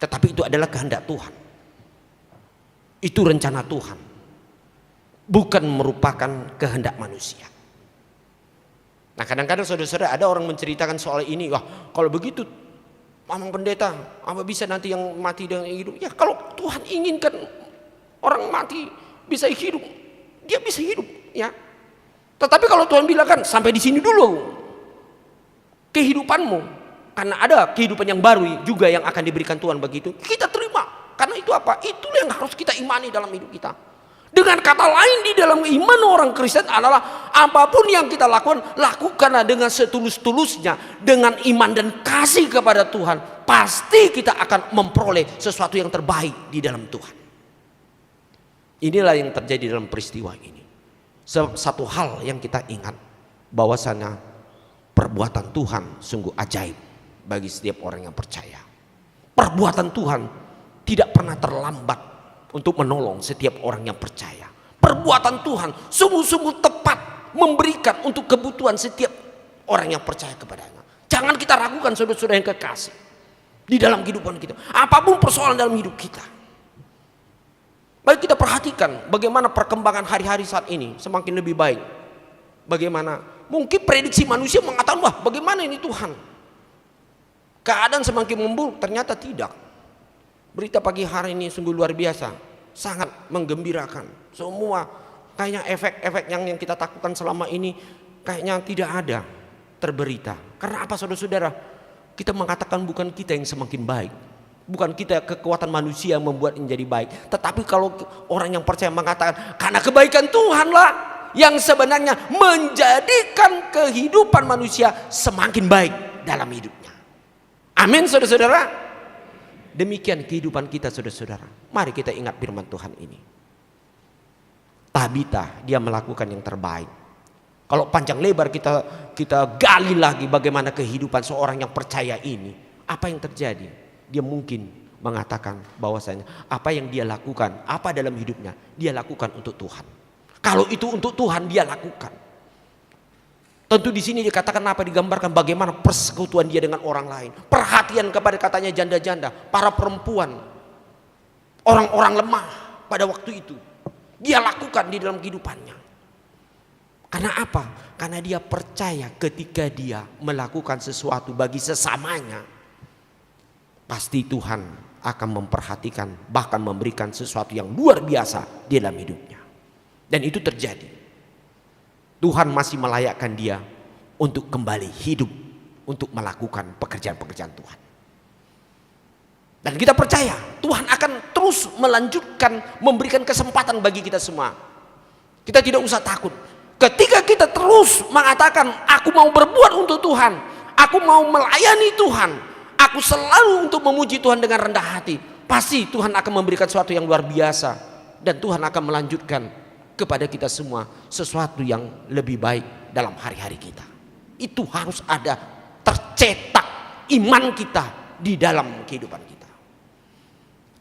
Tetapi itu adalah kehendak Tuhan. Itu rencana Tuhan. Bukan merupakan kehendak manusia. Nah, kadang-kadang saudara-saudara ada orang menceritakan soal ini. Wah, kalau begitu Mamang Pendeta, apa bisa nanti yang mati dengan hidup? Ya, kalau Tuhan inginkan orang mati bisa hidup, dia bisa hidup, ya. Tetapi kalau Tuhan bilang kan sampai di sini dulu kehidupanmu, karena ada kehidupan yang baru juga yang akan diberikan Tuhan begitu, kita terima. Karena itu apa? Itulah yang harus kita imani dalam hidup kita. Dengan kata lain, di dalam iman orang Kristen adalah apapun yang kita lakukan, lakukanlah dengan setulus-tulusnya, dengan iman dan kasih kepada Tuhan. Pasti kita akan memperoleh sesuatu yang terbaik di dalam Tuhan. Inilah yang terjadi dalam peristiwa ini. Satu hal yang kita ingat, bahwasanya perbuatan Tuhan sungguh ajaib bagi setiap orang yang percaya. Perbuatan Tuhan tidak pernah terlambat untuk menolong setiap orang yang percaya. Perbuatan Tuhan sungguh-sungguh tepat memberikan untuk kebutuhan setiap orang yang percaya kepadanya. Jangan kita ragukan saudara-saudara yang kekasih di dalam kehidupan kita. Apapun persoalan dalam hidup kita. Baik, kita perhatikan bagaimana perkembangan hari-hari saat ini semakin lebih baik. Bagaimana mungkin prediksi manusia mengatakan, wah bagaimana ini Tuhan, keadaan semakin memburuk. Ternyata tidak. Berita pagi hari ini sungguh luar biasa, sangat menggembirakan. Semua kayaknya efek-efek yang kita takutkan selama ini kayaknya tidak ada terberita. Karena apa saudara-saudara? Kita mengatakan bukan kita yang semakin baik, bukan kita kekuatan manusia yang membuat menjadi baik. Tetapi kalau orang yang percaya mengatakan karena kebaikan Tuhanlah yang sebenarnya menjadikan kehidupan manusia semakin baik dalam hidupnya. Amin saudara-saudara. Demikian kehidupan kita saudara-saudara. Mari kita ingat firman Tuhan ini. Tabita, dia melakukan yang terbaik. Kalau panjang lebar kita gali lagi bagaimana kehidupan seorang yang percaya ini. Apa yang terjadi? Dia mungkin mengatakan bahwasanya apa yang dia lakukan, apa dalam hidupnya, dia lakukan untuk Tuhan. Kalau itu untuk Tuhan, dia lakukan. Tentu di sini dikatakan apa, digambarkan bagaimana persekutuan dia dengan orang lain. Perhatian kepada katanya janda-janda, para perempuan, orang-orang lemah pada waktu itu. Dia lakukan di dalam kehidupannya. Karena apa? Karena dia percaya ketika dia melakukan sesuatu bagi sesamanya, pasti Tuhan akan memperhatikan, bahkan memberikan sesuatu yang luar biasa di dalam hidupnya. Dan itu terjadi. Tuhan masih melayakkan dia untuk kembali hidup, untuk melakukan pekerjaan-pekerjaan Tuhan. Dan kita percaya Tuhan akan terus melanjutkan, memberikan kesempatan bagi kita semua. Kita tidak usah takut. Ketika kita terus mengatakan aku mau berbuat untuk Tuhan, aku mau melayani Tuhan, aku selalu untuk memuji Tuhan dengan rendah hati, pasti Tuhan akan memberikan sesuatu yang luar biasa. Dan Tuhan akan melanjutkan kepada kita semua sesuatu yang lebih baik dalam hari-hari kita. Itu harus ada tercetak iman kita di dalam kehidupan kita.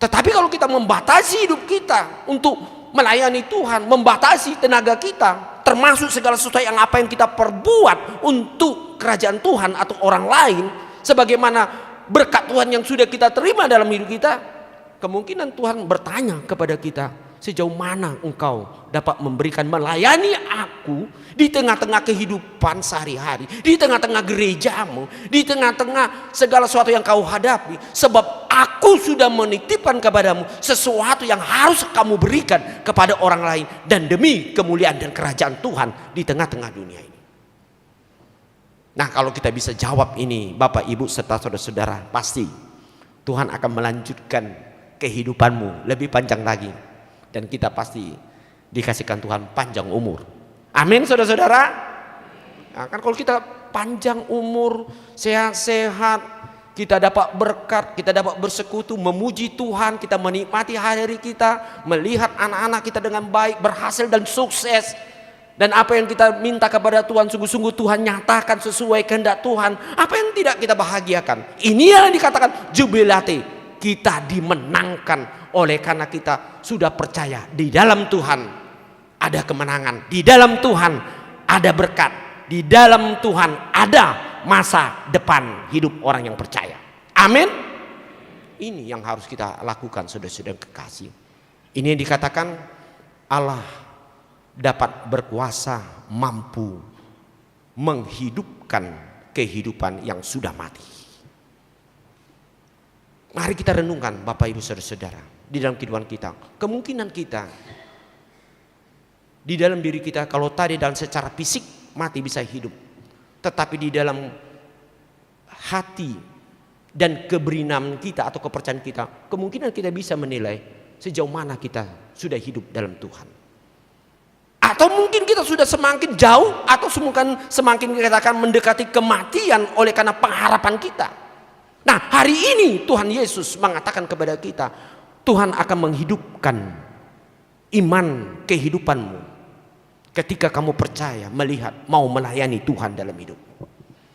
Tetapi kalau kita membatasi hidup kita untuk melayani Tuhan, membatasi tenaga kita, termasuk segala sesuatu yang apa yang kita perbuat untuk kerajaan Tuhan atau orang lain, sebagaimana berkat Tuhan yang sudah kita terima dalam hidup kita, kemungkinan Tuhan bertanya kepada kita, sejauh mana engkau dapat memberikan melayani aku di tengah-tengah kehidupan sehari-hari, di tengah-tengah gerejamu, di tengah-tengah segala sesuatu yang kau hadapi. Sebab aku sudah menitipkan kepadamu sesuatu yang harus kamu berikan kepada orang lain, dan demi kemuliaan dan kerajaan Tuhan di tengah-tengah dunia ini. Nah, kalau kita bisa jawab ini Bapak Ibu serta saudara-saudara, pasti Tuhan akan melanjutkan kehidupanmu lebih panjang lagi. Dan kita pasti dikasihkan Tuhan panjang umur. Amin saudara-saudara. Nah, kan kalau kita panjang umur, sehat-sehat, kita dapat berkat, kita dapat bersekutu, memuji Tuhan, kita menikmati hari-hari kita, melihat anak-anak kita dengan baik, berhasil dan sukses. Dan apa yang kita minta kepada Tuhan, sungguh-sungguh Tuhan nyatakan sesuai kehendak Tuhan. Apa yang tidak kita bahagiakan. Ini yang dikatakan jubilate. Kita dimenangkan oleh karena kita sudah percaya di dalam Tuhan ada kemenangan. Di dalam Tuhan ada berkat. Di dalam Tuhan ada masa depan hidup orang yang percaya. Amin. Ini yang harus kita lakukan saudara-saudara kekasih. Ini yang dikatakan Allah dapat berkuasa, mampu menghidupkan kehidupan yang sudah mati. Mari kita renungkan Bapak Ibu Saudara-saudara di dalam kehidupan kita. Kemungkinan kita di dalam diri kita, kalau tadi dalam secara fisik mati bisa hidup, tetapi di dalam hati dan keberanian kita atau kepercayaan kita, kemungkinan kita bisa menilai sejauh mana kita sudah hidup dalam Tuhan. Atau mungkin kita sudah semakin jauh atau semakin kita akan mendekati kematian oleh karena pengharapan kita. Nah, hari ini Tuhan Yesus mengatakan kepada kita, Tuhan akan menghidupkan iman kehidupanmu ketika kamu percaya, melihat, mau melayani Tuhan dalam hidupmu.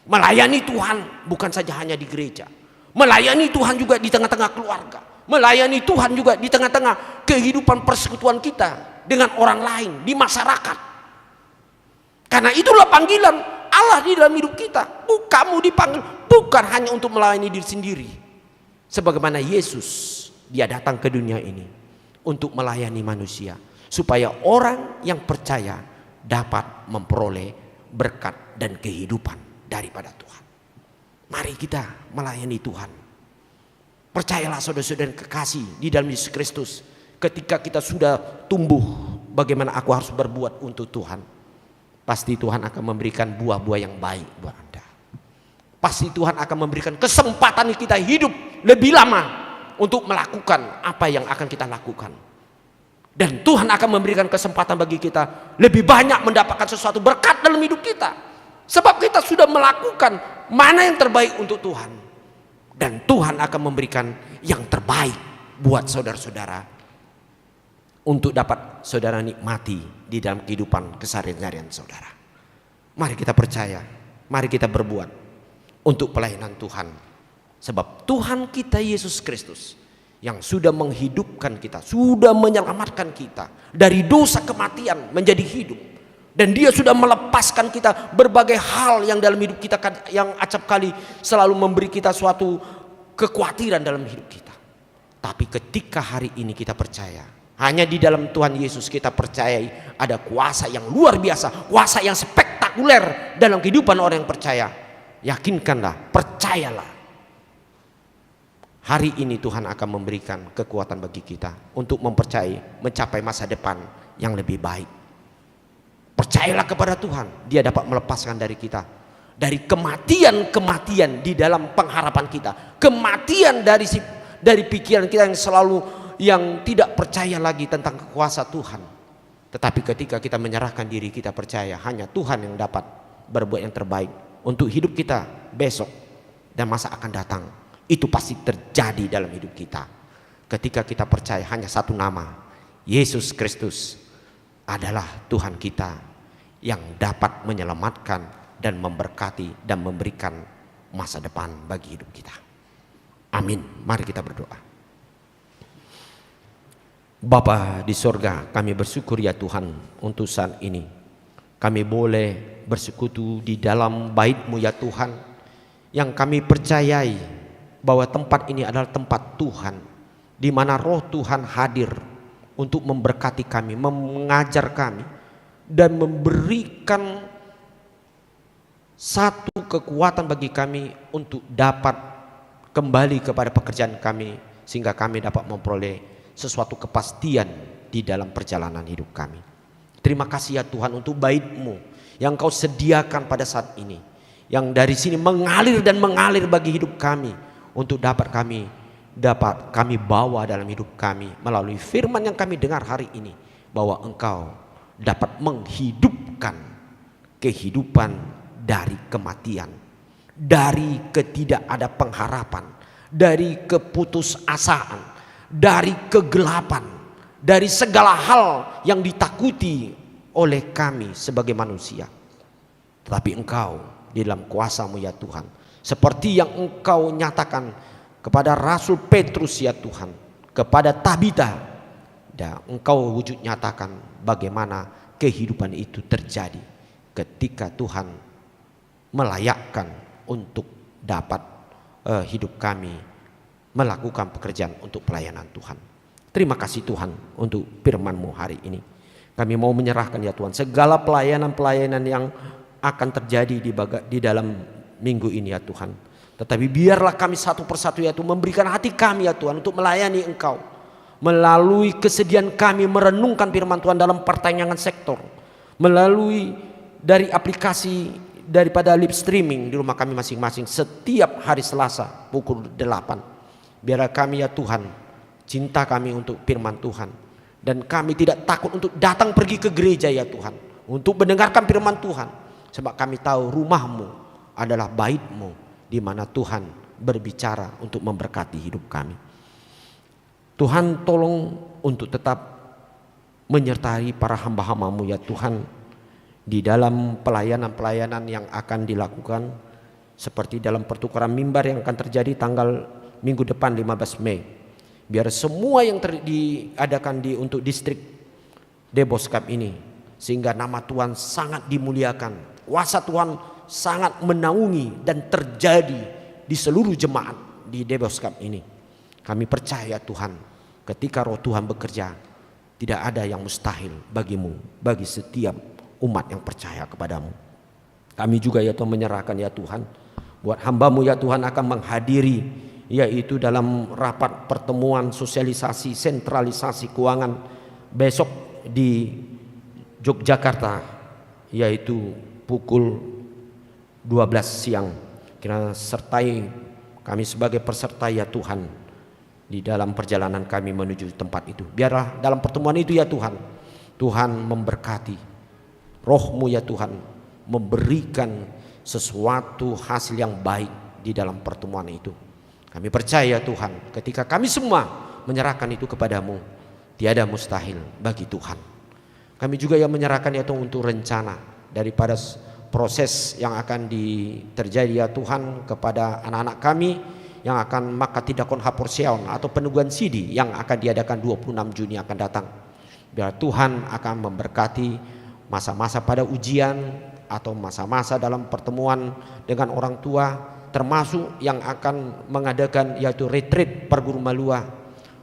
Melayani Tuhan bukan saja hanya di gereja, melayani Tuhan juga di tengah-tengah keluarga, melayani Tuhan juga di tengah-tengah kehidupan persekutuan kita dengan orang lain, di masyarakat. Karena itulah panggilan Allah di dalam hidup kita. Kamu dipanggil bukan hanya untuk melayani diri sendiri. Sebagaimana Yesus, dia datang ke dunia ini untuk melayani manusia. Supaya orang yang percaya dapat memperoleh berkat dan kehidupan daripada Tuhan. Mari kita melayani Tuhan. Percayalah saudara-saudara kekasih di dalam Yesus Kristus. Ketika kita sudah tumbuh, bagaimana aku harus berbuat untuk Tuhan, pasti Tuhan akan memberikan buah-buah yang baik buat Anda. Pasti Tuhan akan memberikan kesempatan kita hidup lebih lama untuk melakukan apa yang akan kita lakukan. Dan Tuhan akan memberikan kesempatan bagi kita lebih banyak mendapatkan sesuatu berkat dalam hidup kita. Sebab kita sudah melakukan mana yang terbaik untuk Tuhan. Dan Tuhan akan memberikan yang terbaik buat saudara-saudara, untuk dapat saudara nikmati di dalam kehidupan keseharian saudara. Mari kita percaya, mari kita berbuat untuk pelayanan Tuhan. Sebab Tuhan kita Yesus Kristus yang sudah menghidupkan kita, sudah menyelamatkan kita dari dosa kematian menjadi hidup. Dan dia sudah melepaskan kita berbagai hal yang dalam hidup kita, yang acap kali selalu memberi kita suatu kekhawatiran dalam hidup kita. Tapi ketika hari ini kita percaya, hanya di dalam Tuhan Yesus kita percayai ada kuasa yang luar biasa, kuasa yang spektakuler dalam kehidupan orang yang percaya. Yakinkanlah, percayalah. Hari ini Tuhan akan memberikan kekuatan bagi kita untuk mempercayai, mencapai masa depan yang lebih baik. Percayalah kepada Tuhan, dia dapat melepaskan dari kita, dari kematian-kematian di dalam pengharapan kita, kematian dari pikiran kita yang selalu yang tidak percaya lagi tentang kuasa Tuhan. Tetapi ketika kita menyerahkan diri, kita percaya hanya Tuhan yang dapat berbuat yang terbaik untuk hidup kita besok dan masa akan datang. Itu pasti terjadi dalam hidup kita ketika kita percaya hanya satu nama, Yesus Kristus adalah Tuhan kita yang dapat menyelamatkan dan memberkati dan memberikan masa depan bagi hidup kita. Amin. Mari kita berdoa. Bapa di sorga, kami bersyukur ya Tuhan untuk saat ini kami boleh bersekutu di dalam bait-Mu ya Tuhan, yang kami percayai bahwa tempat ini adalah tempat Tuhan, di mana roh Tuhan hadir untuk memberkati kami, mengajar kami, dan memberikan satu kekuatan bagi kami untuk dapat kembali kepada pekerjaan kami, sehingga kami dapat memperoleh sesuatu kepastian di dalam perjalanan hidup kami. Terima kasih ya Tuhan untuk bait-Mu yang Kau sediakan pada saat ini, yang dari sini mengalir dan mengalir bagi hidup kami, untuk dapat kami bawa dalam hidup kami melalui firman yang kami dengar hari ini, bahwa Engkau dapat menghidupkan menghidupkan kehidupan dari kematian, dari ketidakada pengharapan, dari keputusasaan, dari kegelapan, dari segala hal yang ditakuti oleh kami sebagai manusia. Tetapi Engkau di dalam kuasa-Mu ya Tuhan, seperti yang Engkau nyatakan kepada Rasul Petrus ya Tuhan, kepada Tabita, dan Engkau wujud nyatakan bagaimana kehidupan itu terjadi ketika Tuhan melayakkan untuk dapat hidup kami melakukan pekerjaan untuk pelayanan Tuhan. Terima kasih Tuhan untuk firman-Mu hari ini. Kami mau menyerahkan ya Tuhan segala pelayanan-pelayanan yang akan terjadi di dalam minggu ini ya Tuhan. Tetapi biarlah kami satu persatu ya Tuhan memberikan hati kami ya Tuhan untuk melayani Engkau. Melalui kesediaan kami merenungkan firman Tuhan dalam pertanyaan sektor. Melalui dari aplikasi daripada live streaming di rumah kami masing-masing setiap hari Selasa pukul 8. Biarlah kami ya Tuhan, cinta kami untuk firman Tuhan, dan kami tidak takut untuk datang pergi ke gereja ya Tuhan, untuk mendengarkan firman Tuhan, sebab kami tahu rumah-Mu adalah bait-Mu di mana Tuhan berbicara untuk memberkati hidup kami. Tuhan tolong untuk tetap menyertai para hamba-hamba-Mu ya Tuhan di dalam pelayanan-pelayanan yang akan dilakukan, seperti dalam pertukaran mimbar yang akan terjadi tanggal minggu depan 15 Mei. Biar semua yang diadakan untuk distrik Deboskap ini, sehingga nama Tuhan sangat dimuliakan, kuasa Tuhan sangat menaungi dan terjadi di seluruh jemaat di Deboskap ini. Kami percaya Tuhan, ketika Roh Tuhan bekerja, tidak ada yang mustahil bagi-Mu, bagi setiap umat yang percaya kepadamu. Kami juga ya Tuhan menyerahkan ya Tuhan, buat hamba-Mu ya Tuhan akan menghadiri yaitu dalam rapat pertemuan sosialisasi sentralisasi keuangan besok di Yogyakarta, yaitu pukul 12 siang. Kiranya sertai kami sebagai peserta ya Tuhan di dalam perjalanan kami menuju tempat itu. Biarlah dalam pertemuan itu ya Tuhan, Tuhan memberkati, Roh-Mu ya Tuhan memberikan sesuatu hasil yang baik di dalam pertemuan itu. Kami percaya Tuhan, ketika kami semua menyerahkan itu kepadamu, tiada mustahil bagi Tuhan. Kami juga yang menyerahkan ya Tuhan untuk rencana daripada proses yang akan terjadi ya Tuhan kepada anak-anak kami yang akan Makatidakon Haporseon atau peneguhan sidi yang akan diadakan 26 Juni akan datang. Biar Tuhan akan memberkati masa-masa pada ujian atau masa-masa dalam pertemuan dengan orang tua, termasuk yang akan mengadakan yaitu retreat perguru malua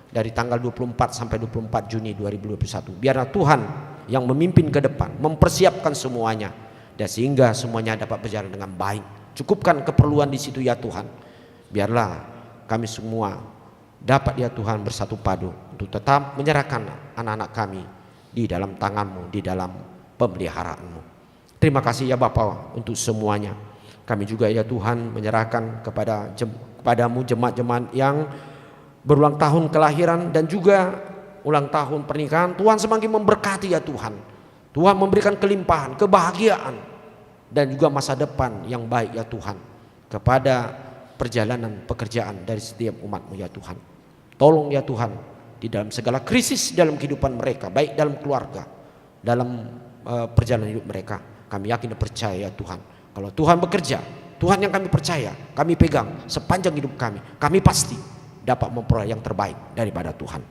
dari tanggal 24 sampai 24 Juni 2021. Biarlah Tuhan yang memimpin ke depan, mempersiapkan semuanya, dan sehingga semuanya dapat berjalan dengan baik. Cukupkan keperluan di situ ya Tuhan. Biarlah kami semua dapat ya Tuhan bersatu padu untuk tetap menyerahkan anak-anak kami di dalam tangan-Mu, di dalam pemeliharaan-Mu. Terima kasih ya Bapa untuk semuanya. Kami juga ya Tuhan menyerahkan kepadamu jemaat-jemaat yang berulang tahun kelahiran dan juga ulang tahun pernikahan. Tuhan semakin memberkati ya Tuhan. Tuhan memberikan kelimpahan, kebahagiaan, dan juga masa depan yang baik ya Tuhan kepada perjalanan pekerjaan dari setiap umat-Mu ya Tuhan. Tolong ya Tuhan di dalam segala krisis dalam kehidupan mereka, baik dalam keluarga, dalam perjalanan hidup mereka. Kami yakin dan percaya ya Tuhan, kalau Tuhan bekerja, Tuhan yang kami percaya, kami pegang sepanjang hidup kami, kami pasti dapat memperoleh yang terbaik daripada Tuhan.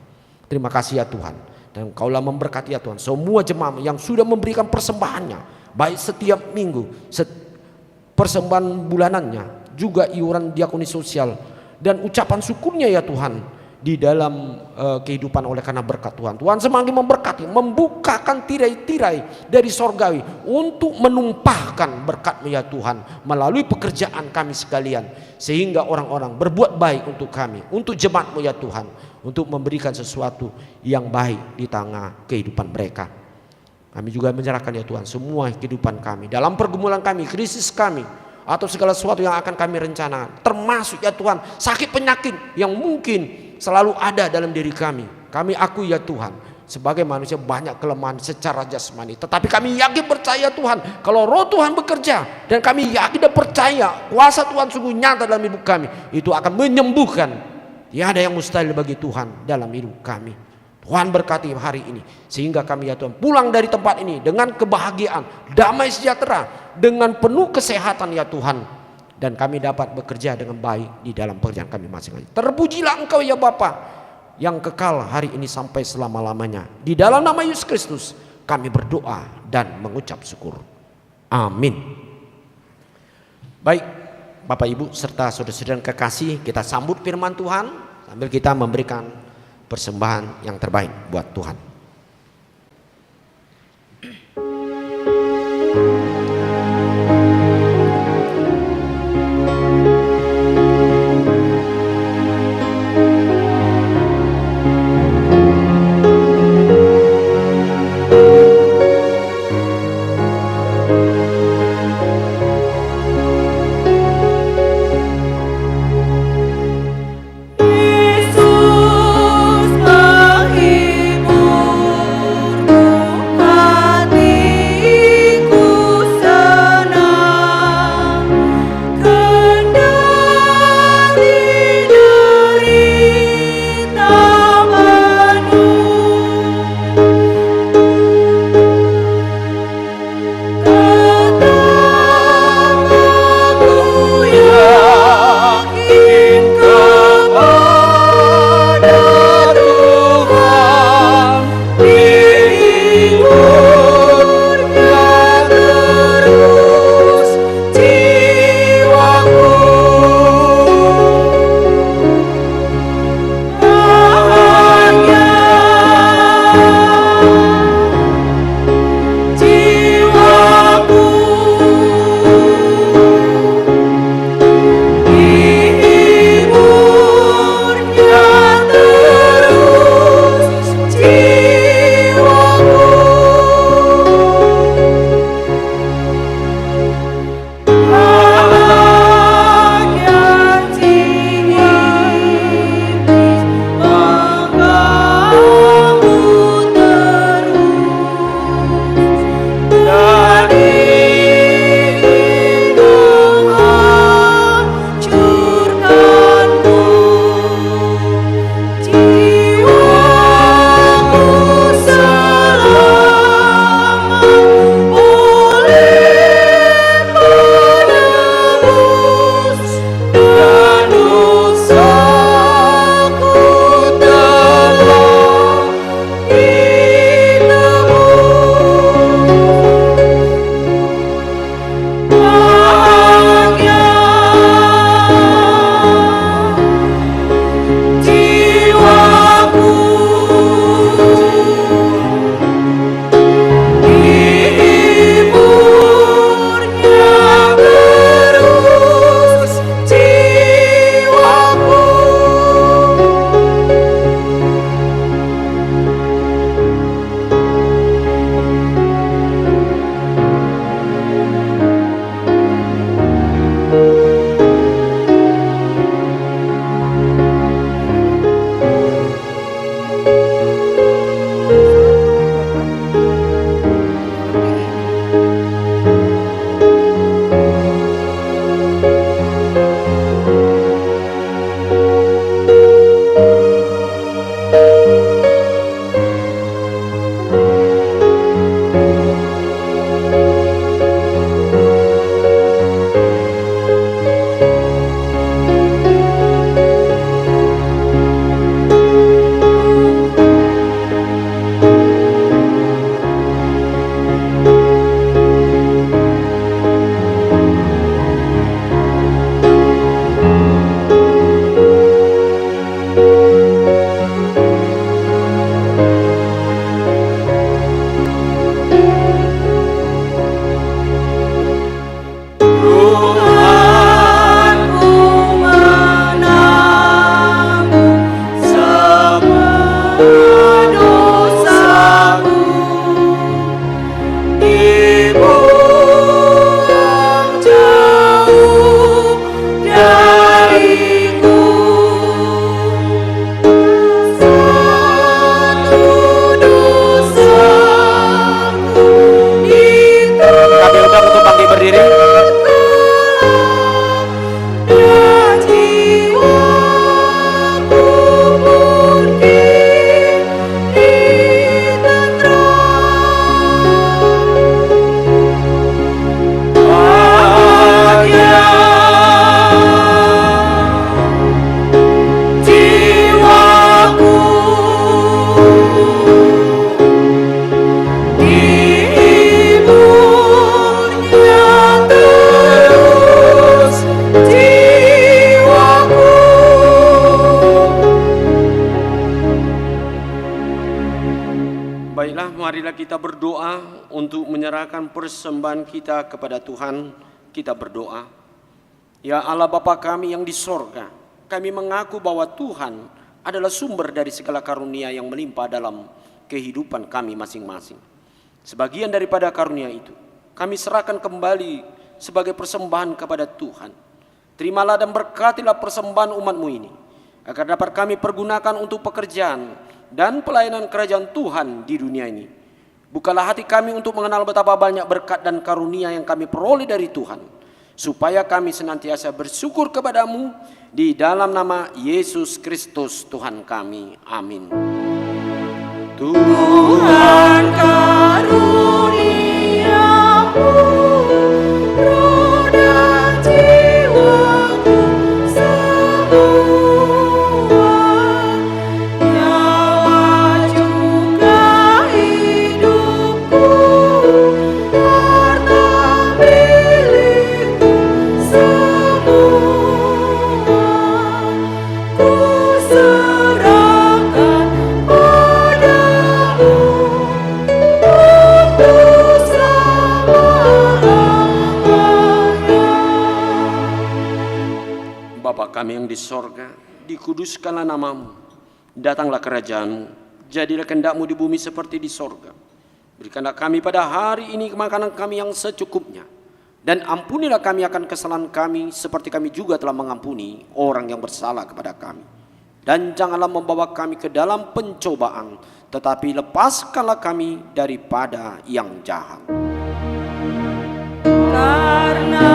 Terima kasih ya Tuhan, dan Kaulah memberkati ya Tuhan semua jemaat yang sudah memberikan persembahannya, baik setiap minggu, persembahan bulanannya, juga iuran diakoni sosial, dan ucapan syukurnya ya Tuhan di dalam kehidupan oleh karena berkat Tuhan. Tuhan semakin memberkati, membukakan tirai-tirai dari sorgawi untuk menumpahkan berkat-Mu ya Tuhan melalui pekerjaan kami sekalian, sehingga orang-orang berbuat baik untuk kami, untuk jemaat-Mu ya Tuhan, untuk memberikan sesuatu yang baik di tengah kehidupan mereka. Kami juga menyerahkan ya Tuhan semua kehidupan kami, dalam pergumulan kami, krisis kami, atau segala sesuatu yang akan kami rencanakan, termasuk ya Tuhan sakit penyakit yang mungkin selalu ada dalam diri kami. Kami akui ya Tuhan, sebagai manusia banyak kelemahan secara jasmani. Tetapi kami yakin percaya Tuhan, kalau roh Tuhan bekerja, dan kami yakin dan percaya kuasa Tuhan sungguh nyata dalam hidup kami, itu akan menyembuhkan. Tiada yang mustahil bagi Tuhan dalam hidup kami. Tuhan berkati hari ini, sehingga kami ya Tuhan pulang dari tempat ini dengan kebahagiaan, damai sejahtera, dengan penuh kesehatan ya Tuhan. Dan kami dapat bekerja dengan baik di dalam pekerjaan kami masing-masing. Terpujilah Engkau ya Bapa, yang kekal hari ini sampai selama-lamanya. Di dalam nama Yesus Kristus kami berdoa dan mengucap syukur. Amin. Baik, Bapak Ibu serta saudara-saudara yang kekasih, kita sambut firman Tuhan sambil kita memberikan persembahan yang terbaik buat Tuhan. Yesus menghibur. kita berdoa untuk menyerahkan persembahan kita kepada Tuhan. Kita berdoa. Ya Allah Bapa kami yang di sorga, kami mengaku bahwa Tuhan adalah sumber dari segala karunia yang melimpah dalam kehidupan kami masing-masing. Sebagian daripada karunia itu kami serahkan kembali sebagai persembahan kepada Tuhan. Terimalah dan berkatilah persembahan umat-Mu ini, agar dapat kami pergunakan untuk pekerjaan dan pelayanan kerajaan Tuhan di dunia ini. Bukalah hati kami untuk mengenal betapa banyak berkat dan karunia yang kami peroleh dari Tuhan, supaya kami senantiasa bersyukur kepada-Mu di dalam nama Yesus Kristus Tuhan kami. Amin. Tuhan karuniamu, roh dan jiwaku semua, nyawa juga hidupku, harta milikku semua, ku serahkan padamu untuk selama-lamanya. Bapa kami yang di sorga, dikuduskanlah nama-Mu, datanglah kerajaan-Mu, jadilah kehendak-Mu di bumi seperti di sorga. Berikanlah kami pada hari ini makanan kami yang secukupnya, dan ampunilah kami akan kesalahan kami, seperti kami juga telah mengampuni orang yang bersalah kepada kami. Dan janganlah membawa kami ke dalam pencobaan, tetapi lepaskanlah kami daripada yang jahat. Karena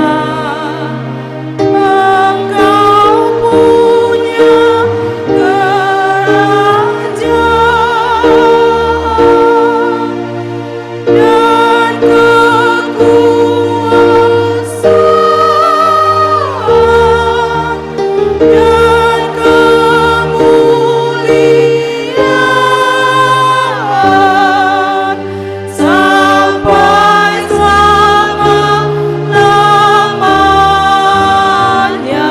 Engkau punya kerajaan dan kekuasaan dan kemuliaan sampai selama-lamanya.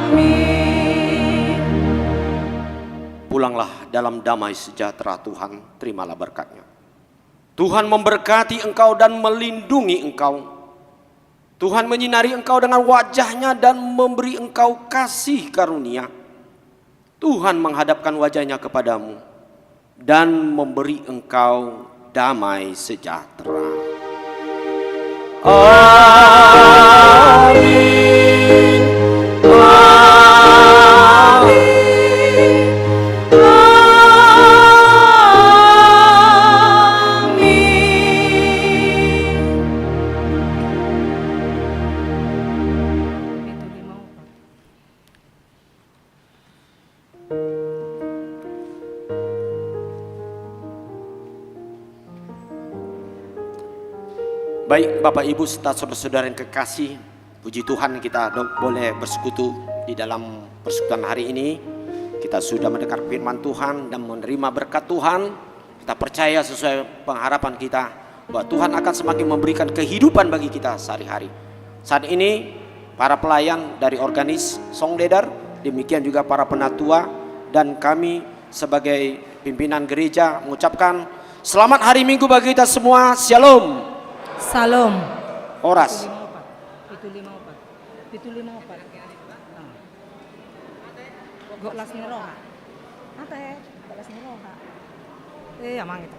Amin. Pulanglah dalam damai sejahtera Tuhan, terimalah berkat-Nya. Tuhan memberkati engkau dan melindungi engkau. Tuhan menyinari engkau dengan wajah-Nya dan memberi engkau kasih karunia. Tuhan menghadapkan wajah-Nya kepadamu dan memberi engkau damai sejahtera. Amin. Baik Bapak Ibu serta saudara-saudara yang kekasih, puji Tuhan kita boleh bersekutu di dalam persekutuan hari ini. Kita sudah mendengar firman Tuhan dan menerima berkat Tuhan. Kita percaya sesuai pengharapan kita bahwa Tuhan akan semakin memberikan kehidupan bagi kita sehari-hari. Saat ini para pelayan dari organis Song Leader, demikian juga para penatua dan kami sebagai pimpinan gereja mengucapkan selamat hari Minggu bagi kita semua. Shalom. Salam. Oras. Itu 54. Gok las niroha. Ate, las niroha. Amang itu.